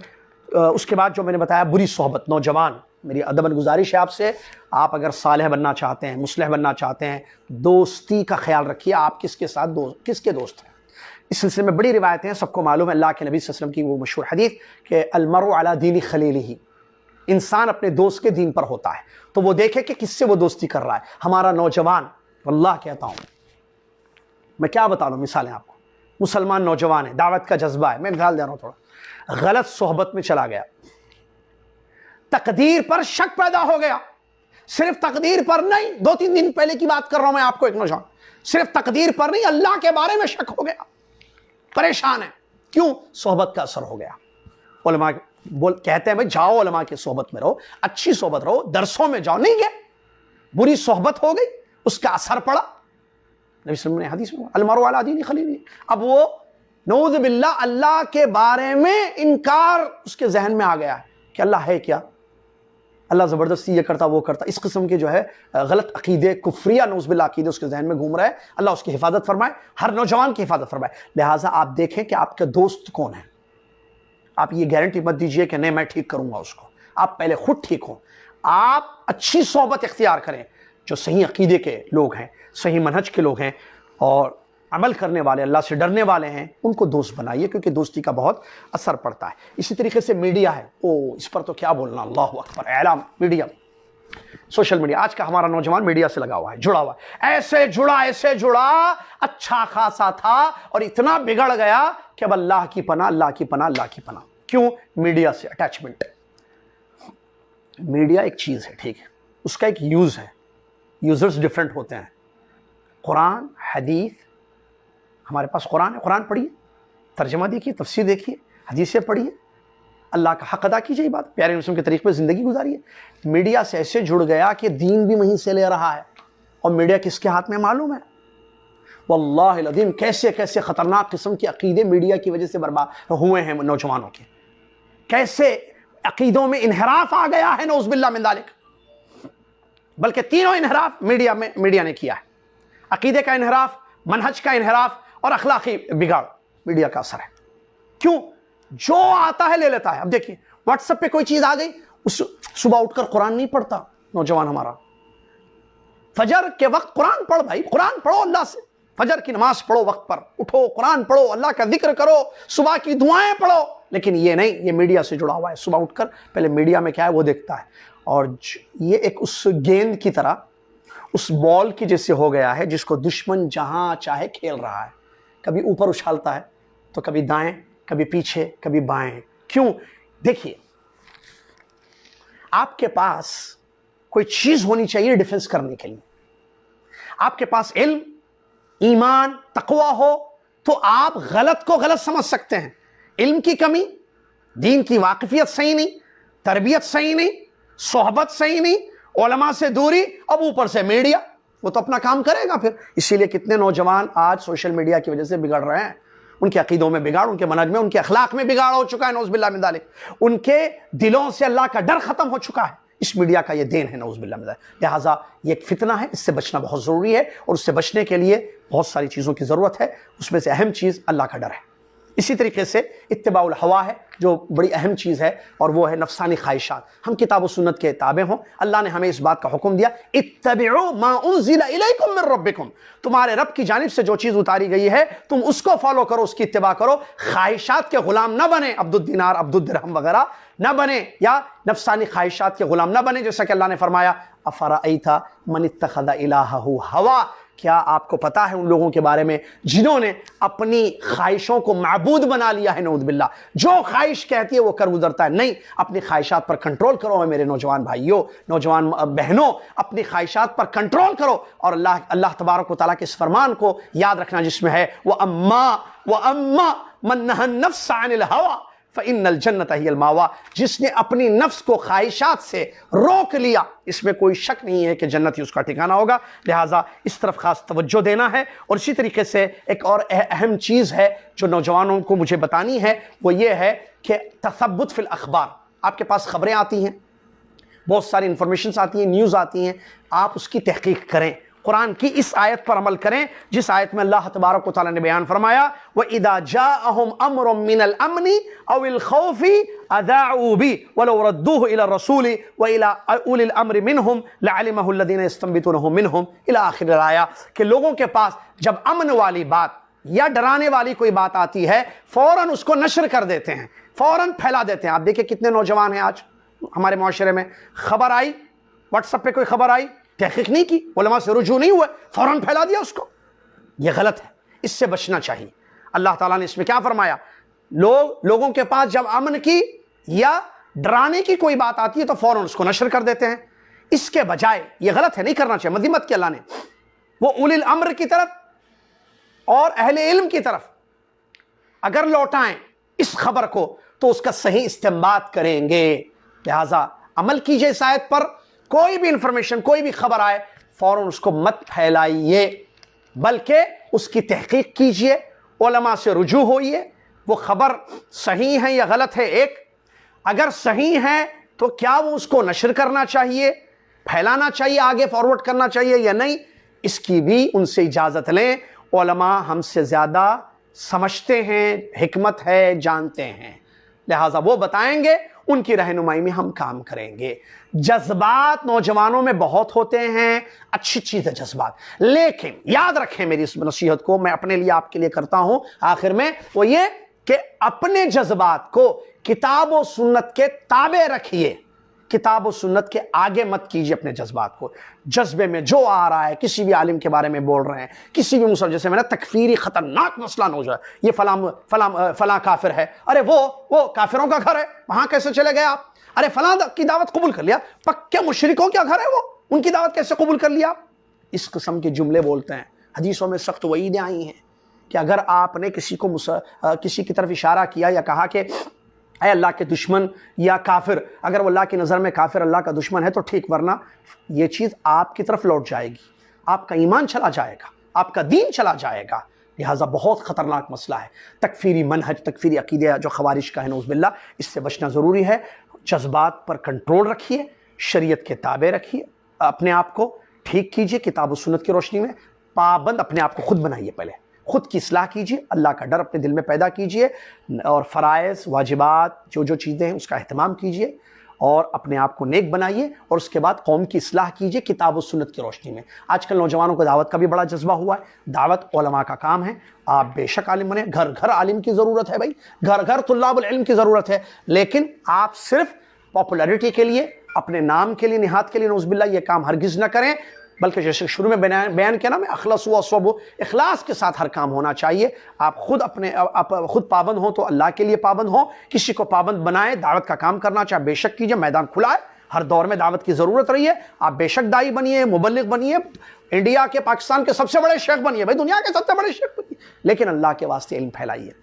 [SPEAKER 1] اس کے بعد جو میں نے بتایا بری صحبت. نوجوان، میری ادباً گزارش ہے آپ سے، آپ اگر صالح بننا چاہتے ہیں، مصلح بننا چاہتے ہیں، دوستی کا خیال رکھیے. آپ کس کے ساتھ کس کے دوست ہیں؟ اس سلسلے میں بڑی روایتیں ہیں، سب کو معلوم ہے اللہ کے نبی صلی اللہ علیہ وسلم کی وہ مشہور حدیث کہ المرء علی دین خلیلہ، انسان اپنے دوست کے دین پر ہوتا ہے. تو وہ دیکھے کہ کس سے وہ دوستی کر رہا ہے. ہمارا نوجوان، واللہ کہتا ہوں میں، کیا بتا لوں مثالیں آپ کو، مسلمان نوجوان ہے، دعوت کا جذبہ ہے، میں مثال دے رہا ہوں تھوڑا، غلط صحبت میں چلا گیا، تقدیر پر شک پیدا ہو گیا. صرف تقدیر پر نہیں، 2-3 دن پہلے کی بات کر رہا ہوں میں آپ کو. ایک نوجوان صرف تقدیر پر نہیں، اللہ کے بارے میں شک ہو گیا، پریشان ہے. کیوں؟ صحبت کا اثر ہو گیا. علماء کہتے ہیں بھائی جاؤ علماء کی صحبت میں رہو، اچھی صحبت رہو، درسوں میں جاؤ. نہیں گئے، بری صحبت ہو گئی، اس کا اثر پڑا. نبی صلی اللہ علیہ وسلم نے حدیث میں المرء علی دین خلیلہ. اب وہ نعوذ باللہ اللہ کے بارے میں انکار اس کے ذہن میں آ گیا ہے کہ اللہ ہے کیا، اللہ زبردستی یہ کرتا وہ کرتا. اس قسم کے جو ہے غلط عقیدے، کفریہ نعوذ باللہ عقیدے اس کے ذہن میں گھوم رہا ہے. اللہ اس کی حفاظت فرمائے، ہر نوجوان کی حفاظت فرمائے. لہٰذا آپ دیکھیں کہ آپ کے دوست کون ہیں. آپ یہ گارنٹی مت دیجئے کہ نہیں میں ٹھیک کروں گا اس کو. آپ پہلے خود ٹھیک ہوں. آپ اچھی صحبت اختیار کریں. جو صحیح عقیدے کے لوگ ہیں، صحیح منہج کے لوگ ہیں اور عمل کرنے والے، اللہ سے ڈرنے والے ہیں، ان کو دوست بنائیے، کیونکہ دوستی کا بہت اثر پڑتا ہے۔ اسی طریقے سے میڈیا ہے، اس پر تو کیا بولنا، اللہ اکبر، اعلام، میڈیا، سوشل میڈیا، آج کا ہمارا نوجوان میڈیا سے لگا ہوا ہے، جڑا ہوا ہے، ایسے جڑا، اچھا خاصا تھا اور اتنا بگڑ گیا کہ اب اللہ کی پناہ، اللہ کی پناہ، اللہ کی پناہ۔ کیوں؟ میڈیا سے اٹیچمنٹ۔ میڈیا ایک چیز ہے، ٹھیک ہے، اس کا ایک یوز ہے، یوزرز ڈیفرنٹ ہوتے ہیں۔ قرآن، حدیث، ہمارے پاس قرآن ہے، قرآن پڑھیے، ترجمہ دیکھیے، تفسیر دیکھیے، حدیثیں پڑھیے، اللہ کا حق ادا کیجیے، بات پیارے مسلم کے طریقے پہ زندگی گزاریے۔ میڈیا سے ایسے جڑ گیا کہ دین بھی وہیں سے لے رہا ہے، اور میڈیا کس کے ہاتھ میں معلوم ہے؟ واللہ العظیم کیسے کیسے خطرناک قسم کے عقیدے میڈیا کی وجہ سے برباد ہوئے ہیں نوجوانوں کے، کیسے عقیدوں میں انحراف آ گیا ہے، نعوذ باللہ من ذالک۔ بلکہ تینوں انحراف میڈیا نے کیا ہے، عقیدے کا انحراف، منہج کا انحراف اور اخلاقی بگاڑ، میڈیا کا اثر ہے۔ کیوں؟ جو آتا ہے لے لیتا ہے۔ اب دیکھیے واٹس ایپ پہ کوئی چیز آ گئی، صبح اٹھ کر قرآن نہیں پڑھتا نوجوان ہمارا، فجر کے وقت قرآن پڑھ بھائی، قرآن پڑھو، اللہ سے فجر کی نماز پڑھو، وقت پر اٹھو، قرآن پڑھو، اللہ کا ذکر کرو، صبح کی دعائیں پڑھو۔ لیکن یہ نہیں، یہ میڈیا سے جڑا ہوا ہے، صبح اٹھ کر پہلے میڈیا میں کیا ہے وہ دیکھتا ہے، اور یہ ایک اس گیند کی طرح، اس بال کی جیسے ہو گیا ہے جس کو دشمن جہاں چاہے کھیل رہا ہے، کبھی اوپر اچھالتا ہے تو کبھی دائیں، کبھی پیچھے، کبھی بائیں۔ کیوں؟ دیکھیے آپ کے پاس کوئی چیز ہونی چاہیے ڈیفنس کرنے کے لیے، آپ کے پاس علم، ایمان، تقوی ہو تو آپ غلط کو غلط سمجھ سکتے ہیں۔ علم کی کمی، دین کی واقفیت صحیح نہیں، تربیت صحیح نہیں، صحبت صحیح نہیں، علماء سے دوری، اب اوپر سے میڈیا، وہ تو اپنا کام کرے گا پھر۔ اسی لیے کتنے نوجوان آج سوشل میڈیا کی وجہ سے بگڑ رہے ہیں، ان کے عقیدوں میں بگاڑ، ان کے منہج میں، ان کے اخلاق میں بگاڑ ہو چکا ہے، نعوذ باللہ من ذالک۔ ان کے دلوں سے اللہ کا ڈر ختم ہو چکا ہے، اس میڈیا کا یہ دین ہے، نعوذ باللہ من ذالک۔ لہٰذا یہ ایک فتنہ ہے، اس سے بچنا بہت ضروری ہے، اور اس سے بچنے کے لیے بہت ساری چیزوں کی ضرورت ہے، اس میں سے اہم چیز اللہ کا ڈر ہے۔ اسی طریقے سے اتباع الہوا ہے جو بڑی اہم چیز ہے، اور وہ ہے نفسانی خواہشات۔ ہم کتاب و سنت کے تابع ہوں، اللہ نے ہمیں اس بات کا حکم دیا، اتبعوا ما انزل الیکم من ربکم، تمہارے رب کی جانب سے جو چیز اتاری گئی ہے تم اس کو فالو کرو، اس کی اتباع کرو، خواہشات کے غلام نہ بنے، عبد الدینار، عبد الدرہم وغیرہ نہ بنے، یا نفسانی خواہشات کے غلام نہ بنے، جیسا کہ اللہ نے فرمایا افرأیت من اتخذ الہہ ہوا، کیا آپ کو پتا ہے ان لوگوں کے بارے میں جنہوں نے اپنی خواہشوں کو معبود بنا لیا ہے، نعوذ باللہ، جو خواہش کہتی ہے وہ کر گزرتا ہے۔ نہیں، اپنی خواہشات پر کنٹرول کرو میرے نوجوان بھائیوں، نوجوان بہنوں، اپنی خواہشات پر کنٹرول کرو، اور اللہ تبارک و تعالیٰ کے اس فرمان کو یاد رکھنا جس میں ہے وَأَمَّا مَن نَهَى النَّفْسَ عَنِ الْهَوَىٰ فَإِنَّ الْجَنَّةَ هِيَ الْمَأْوَىٰ، جس نے اپنی نفس کو خواہشات سے روک لیا، اس میں کوئی شک نہیں ہے کہ جنت ہی اس کا ٹھکانہ ہوگا۔ لہٰذا اس طرف خاص توجہ دینا ہے۔ اور اسی طریقے سے ایک اور اہم چیز ہے جو نوجوانوں کو مجھے بتانی ہے، وہ یہ ہے کہ تثبت فی الاخبار۔ آپ کے پاس خبریں آتی ہیں، بہت ساری انفارمیشنز آتی ہیں، نیوز آتی ہیں، آپ اس کی تحقیق کریں، قرآن کی اس آیت پر عمل کریں جس آیت میں اللہ تبارک و تعالیٰ نے بیان فرمایا وَإِذَا جَاءَهُمْ أَمْرٌ مِّنَ الْأَمْنِ أَوِ الْخَوْفِ أَذَاعُوا بِهِ وَلَوْ رَدُّوهُ إِلَى الرَّسُولِ وَإِلَى أُولِي الْأَمْرِ مِنْهُمْ لَعَلِمَهُ الَّذِينَ يَسْتَنبِطُونَهُ مِنْهُمْ إِلَى آخِرِ الآیہ، کہ لوگوں کے پاس جب امن والی بات یا ڈرانے والی کوئی بات آتی ہے فوراً اس کو نشر کر دیتے ہیں، فوراً پھیلا دیتے ہیں۔ آپ دیکھیں کتنے نوجوان ہیں آج ہمارے معاشرے میں، خبر آئی، واٹس ایپ پہ کوئی خبر آئی، تحقیق نہیں کی، علماء سے رجوع نہیں ہوئے، فوراً پھیلا دیا اس کو۔ یہ غلط ہے، اس سے بچنا چاہیے۔ اللہ تعالیٰ نے اس میں کیا فرمایا؟ لوگوں کے پاس جب امن کی یا ڈرانے کی کوئی بات آتی ہے تو فوراً اس کو نشر کر دیتے ہیں۔ اس کے بجائے یہ غلط ہے، نہیں کرنا چاہیے، مذمت کی اللہ نے، وہ اولی الامر کی طرف اور اہل علم کی طرف اگر لوٹائیں اس خبر کو تو اس کا صحیح استنباط کریں گے۔ لہٰذا عمل کیجئے اس آیت پر، کوئی بھی انفارمیشن، کوئی بھی خبر آئے فوراً اس کو مت پھیلائیے، بلکہ اس کی تحقیق کیجئے، علماء سے رجوع ہوئیے، وہ خبر صحیح ہے یا غلط ہے۔ ایک اگر صحیح ہے تو کیا وہ اس کو نشر کرنا چاہیے، پھیلانا چاہیے، آگے فارورڈ کرنا چاہیے یا نہیں، اس کی بھی ان سے اجازت لیں۔ علماء ہم سے زیادہ سمجھتے ہیں، حکمت ہے، جانتے ہیں، لہٰذا وہ بتائیں گے، ان کی رہنمائی میں ہم کام کریں گے۔ جذبات نوجوانوں میں بہت ہوتے ہیں، اچھی چیز ہے جذبات، لیکن یاد رکھیں میری اس نصیحت کو میں اپنے لیے آپ کے لیے کرتا ہوں آخر میں، وہ یہ کہ اپنے جذبات کو کتاب و سنت کے تابع رکھیے، کتاب و سنت کے آگے مت کیجیے اپنے جذبات کو۔ جذبے میں جو آ رہا ہے، کسی بھی عالم کے بارے میں بول رہے ہیں، کسی بھی مسلمان، جیسے میں نے تکفیری خطرناک مسئلہ نہ ہو جائے، یہ فلاں کافر ہے، ارے وہ کافروں کا گھر ہے، وہاں کیسے چلے گئے آپ؟ ارے فلاں کی دعوت قبول کر لیا، پکے مشرکوں کا گھر ہے وہ، ان کی دعوت کیسے قبول کر لیا؟ اس قسم کے جملے بولتے ہیں۔ حدیثوں میں سخت وعیدیں آئی ہیں کہ اگر آپ نے کسی کی طرف اشارہ کیا یا کہا کہ اے اللہ کے دشمن یا کافر، اگر وہ اللہ کی نظر میں کافر اللہ کا دشمن ہے تو ٹھیک، ورنہ یہ چیز آپ کی طرف لوٹ جائے گی، آپ کا ایمان چلا جائے گا، آپ کا دین چلا جائے گا۔ لہٰذا بہت خطرناک مسئلہ ہے تکفیری منہج، تکفیری عقیدہ جو خوارج کا ہے نعوذ باللہ، اس سے بچنا ضروری ہے۔ جذبات پر کنٹرول رکھیے، شریعت کے تابع رکھیے، اپنے آپ کو ٹھیک کیجیے کتاب و سنت کی روشنی میں، پابند اپنے آپ کو خود بنائیے، پہلے خود کی اصلاح کیجیے، اللہ کا ڈر اپنے دل میں پیدا کیجیے، اور فرائض واجبات جو چیزیں ہیں اس کا اہتمام کیجیے، اور اپنے آپ کو نیک بنائیے، اور اس کے بعد قوم کی اصلاح کیجیے کتاب و سنت کی روشنی میں۔ آج کل نوجوانوں کو دعوت کا بھی بڑا جذبہ ہوا ہے، دعوت علماء کا کام ہے، آپ بے شک عالم بنیں، گھر گھر عالم کی ضرورت ہے بھائی، گھر گھر طلاب العلم کی ضرورت ہے، لیکن آپ صرف پاپولیرٹی کے لیے، اپنے نام کے لیے، نہاد کے لیے نعوذ باللہ یہ کام ہرگز نہ کریں، بلکہ جیسے شروع میں بیان کیا نا، میں اخلصوا وصوبوا، اخلاص کے ساتھ ہر کام ہونا چاہیے۔ آپ خود پابند ہوں تو اللہ کے لیے پابند ہوں، کسی کو پابند بنائیں، دعوت کا کام کرنا چاہے بے شک کیجیے، میدان کھلا ہے، ہر دور میں دعوت کی ضرورت رہی ہے، آپ بے شک دائی بنیے، مبلغ بنیے، انڈیا کے پاکستان کے سب سے بڑے شیخ بنیے، بھائی دنیا کے سب سے بڑے شیخ بنیے، لیکن اللہ کے واسطے علم پھیلائیے،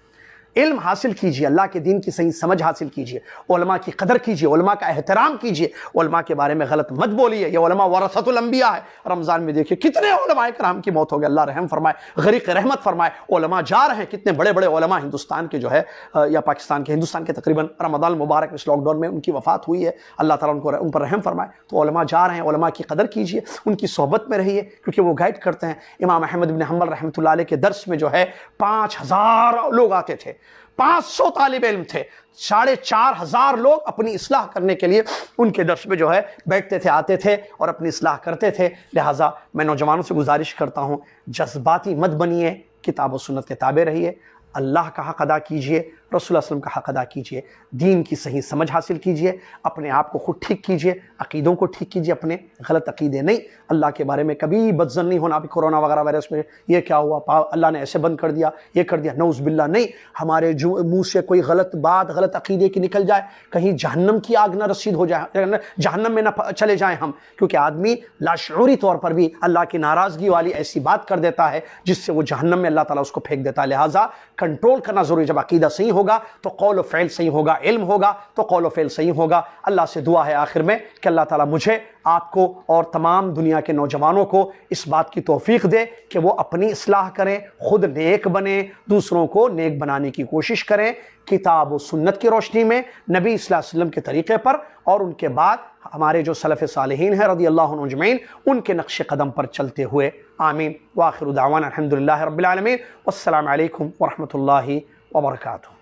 [SPEAKER 1] علم حاصل کیجیے، اللہ کے دین کی صحیح سمجھ حاصل کیجیے، علماء کی قدر کیجیے، علماء کا احترام کیجیے، علماء کے بارے میں غلط مت بولیے، یہ علماء ورثۃ الانبیاء ہے۔ رمضان میں دیکھیے کتنے علماء کرام کی موت ہو گئی، اللہ رحم فرمائے، غریق رحمت فرمائے، علماء جا رہے ہیں، کتنے بڑے بڑے علماء ہندوستان کے جو ہے یا پاکستان کے، ہندوستان کے تقریباً رمضان المبارک اس لاک ڈاؤن میں ان کی وفات ہوئی ہے، اللہ تعالیٰ ان پر رحم فرمائے۔ تو علماء جا رہے ہیں، علماء کی قدر کیجیے، ان کی صحبت میں رہیے، کیونکہ وہ گائیڈ کرتے ہیں۔ امام احمد بن حنبل رحمۃ اللہ علیہ کے درس میں جو ہے 5000 لوگ آتے تھے، 500 طالب علم تھے، 4500 لوگ اپنی اصلاح کرنے کے لیے ان کے درس میں جو ہے بیٹھتے تھے، آتے تھے اور اپنی اصلاح کرتے تھے۔ لہٰذا میں نوجوانوں سے گزارش کرتا ہوں، جذباتی مت بنیے، کتاب و سنت کے تابع رہیے، اللہ کا حق ادا کیجیے، رسول اللہ صلی اللہ علیہ وسلم کا حق ادا کیجیے، دین کی صحیح سمجھ حاصل کیجیے، اپنے آپ کو خود ٹھیک کیجیے، عقیدوں کو ٹھیک کیجیے، اپنے غلط عقیدے نہیں، اللہ کے بارے میں کبھی بدظن نہیں ہونا۔ ابھی کورونا وغیرہ وائرس میں یہ کیا ہوا، اللہ نے ایسے بند کر دیا، یہ کر دیا، نعوذ باللہ نہیں، ہمارے منہ سے کوئی غلط بات، غلط عقیدے کی نکل جائے، کہیں جہنم کی آگ نہ رسید ہو جائے، جہنم میں نہ چلے جائیں ہم، کیونکہ آدمی لاشعوری طور پر بھی اللہ کی ناراضگی والی ایسی بات کر دیتا ہے جس سے وہ جہنم میں اللہ تعالیٰ اس کو پھینک دیتا ہے۔ لہٰذا کنٹرول کرنا ضروری، جب عقیدہ صحیح ہوگا تو قول و فعل صحیح ہوگا، علم ہوگا تو قول و فعل صحیح ہوگا۔ اللہ سے دعا ہے آخر میں کہ اللہ تعالیٰ مجھے، آپ کو اور تمام دنیا کے نوجوانوں کو اس بات کی توفیق دے کہ وہ اپنی اصلاح کریں، خود نیک بنیں، دوسروں کو نیک بنانے کی کوشش کریں، کتاب و سنت کی روشنی میں، نبی صلی اللہ علیہ وسلم کے طریقے پر، اور ان کے بعد ہمارے جو سلف صالحین ہیں رضی اللہ عنہم اجمعین، ان کے نقش قدم پر چلتے ہوئے۔ آمین۔ وآخر دعوانا الحمدللہ رب العالمین، والسلام علیکم ورحمۃ اللہ وبرکاتہ۔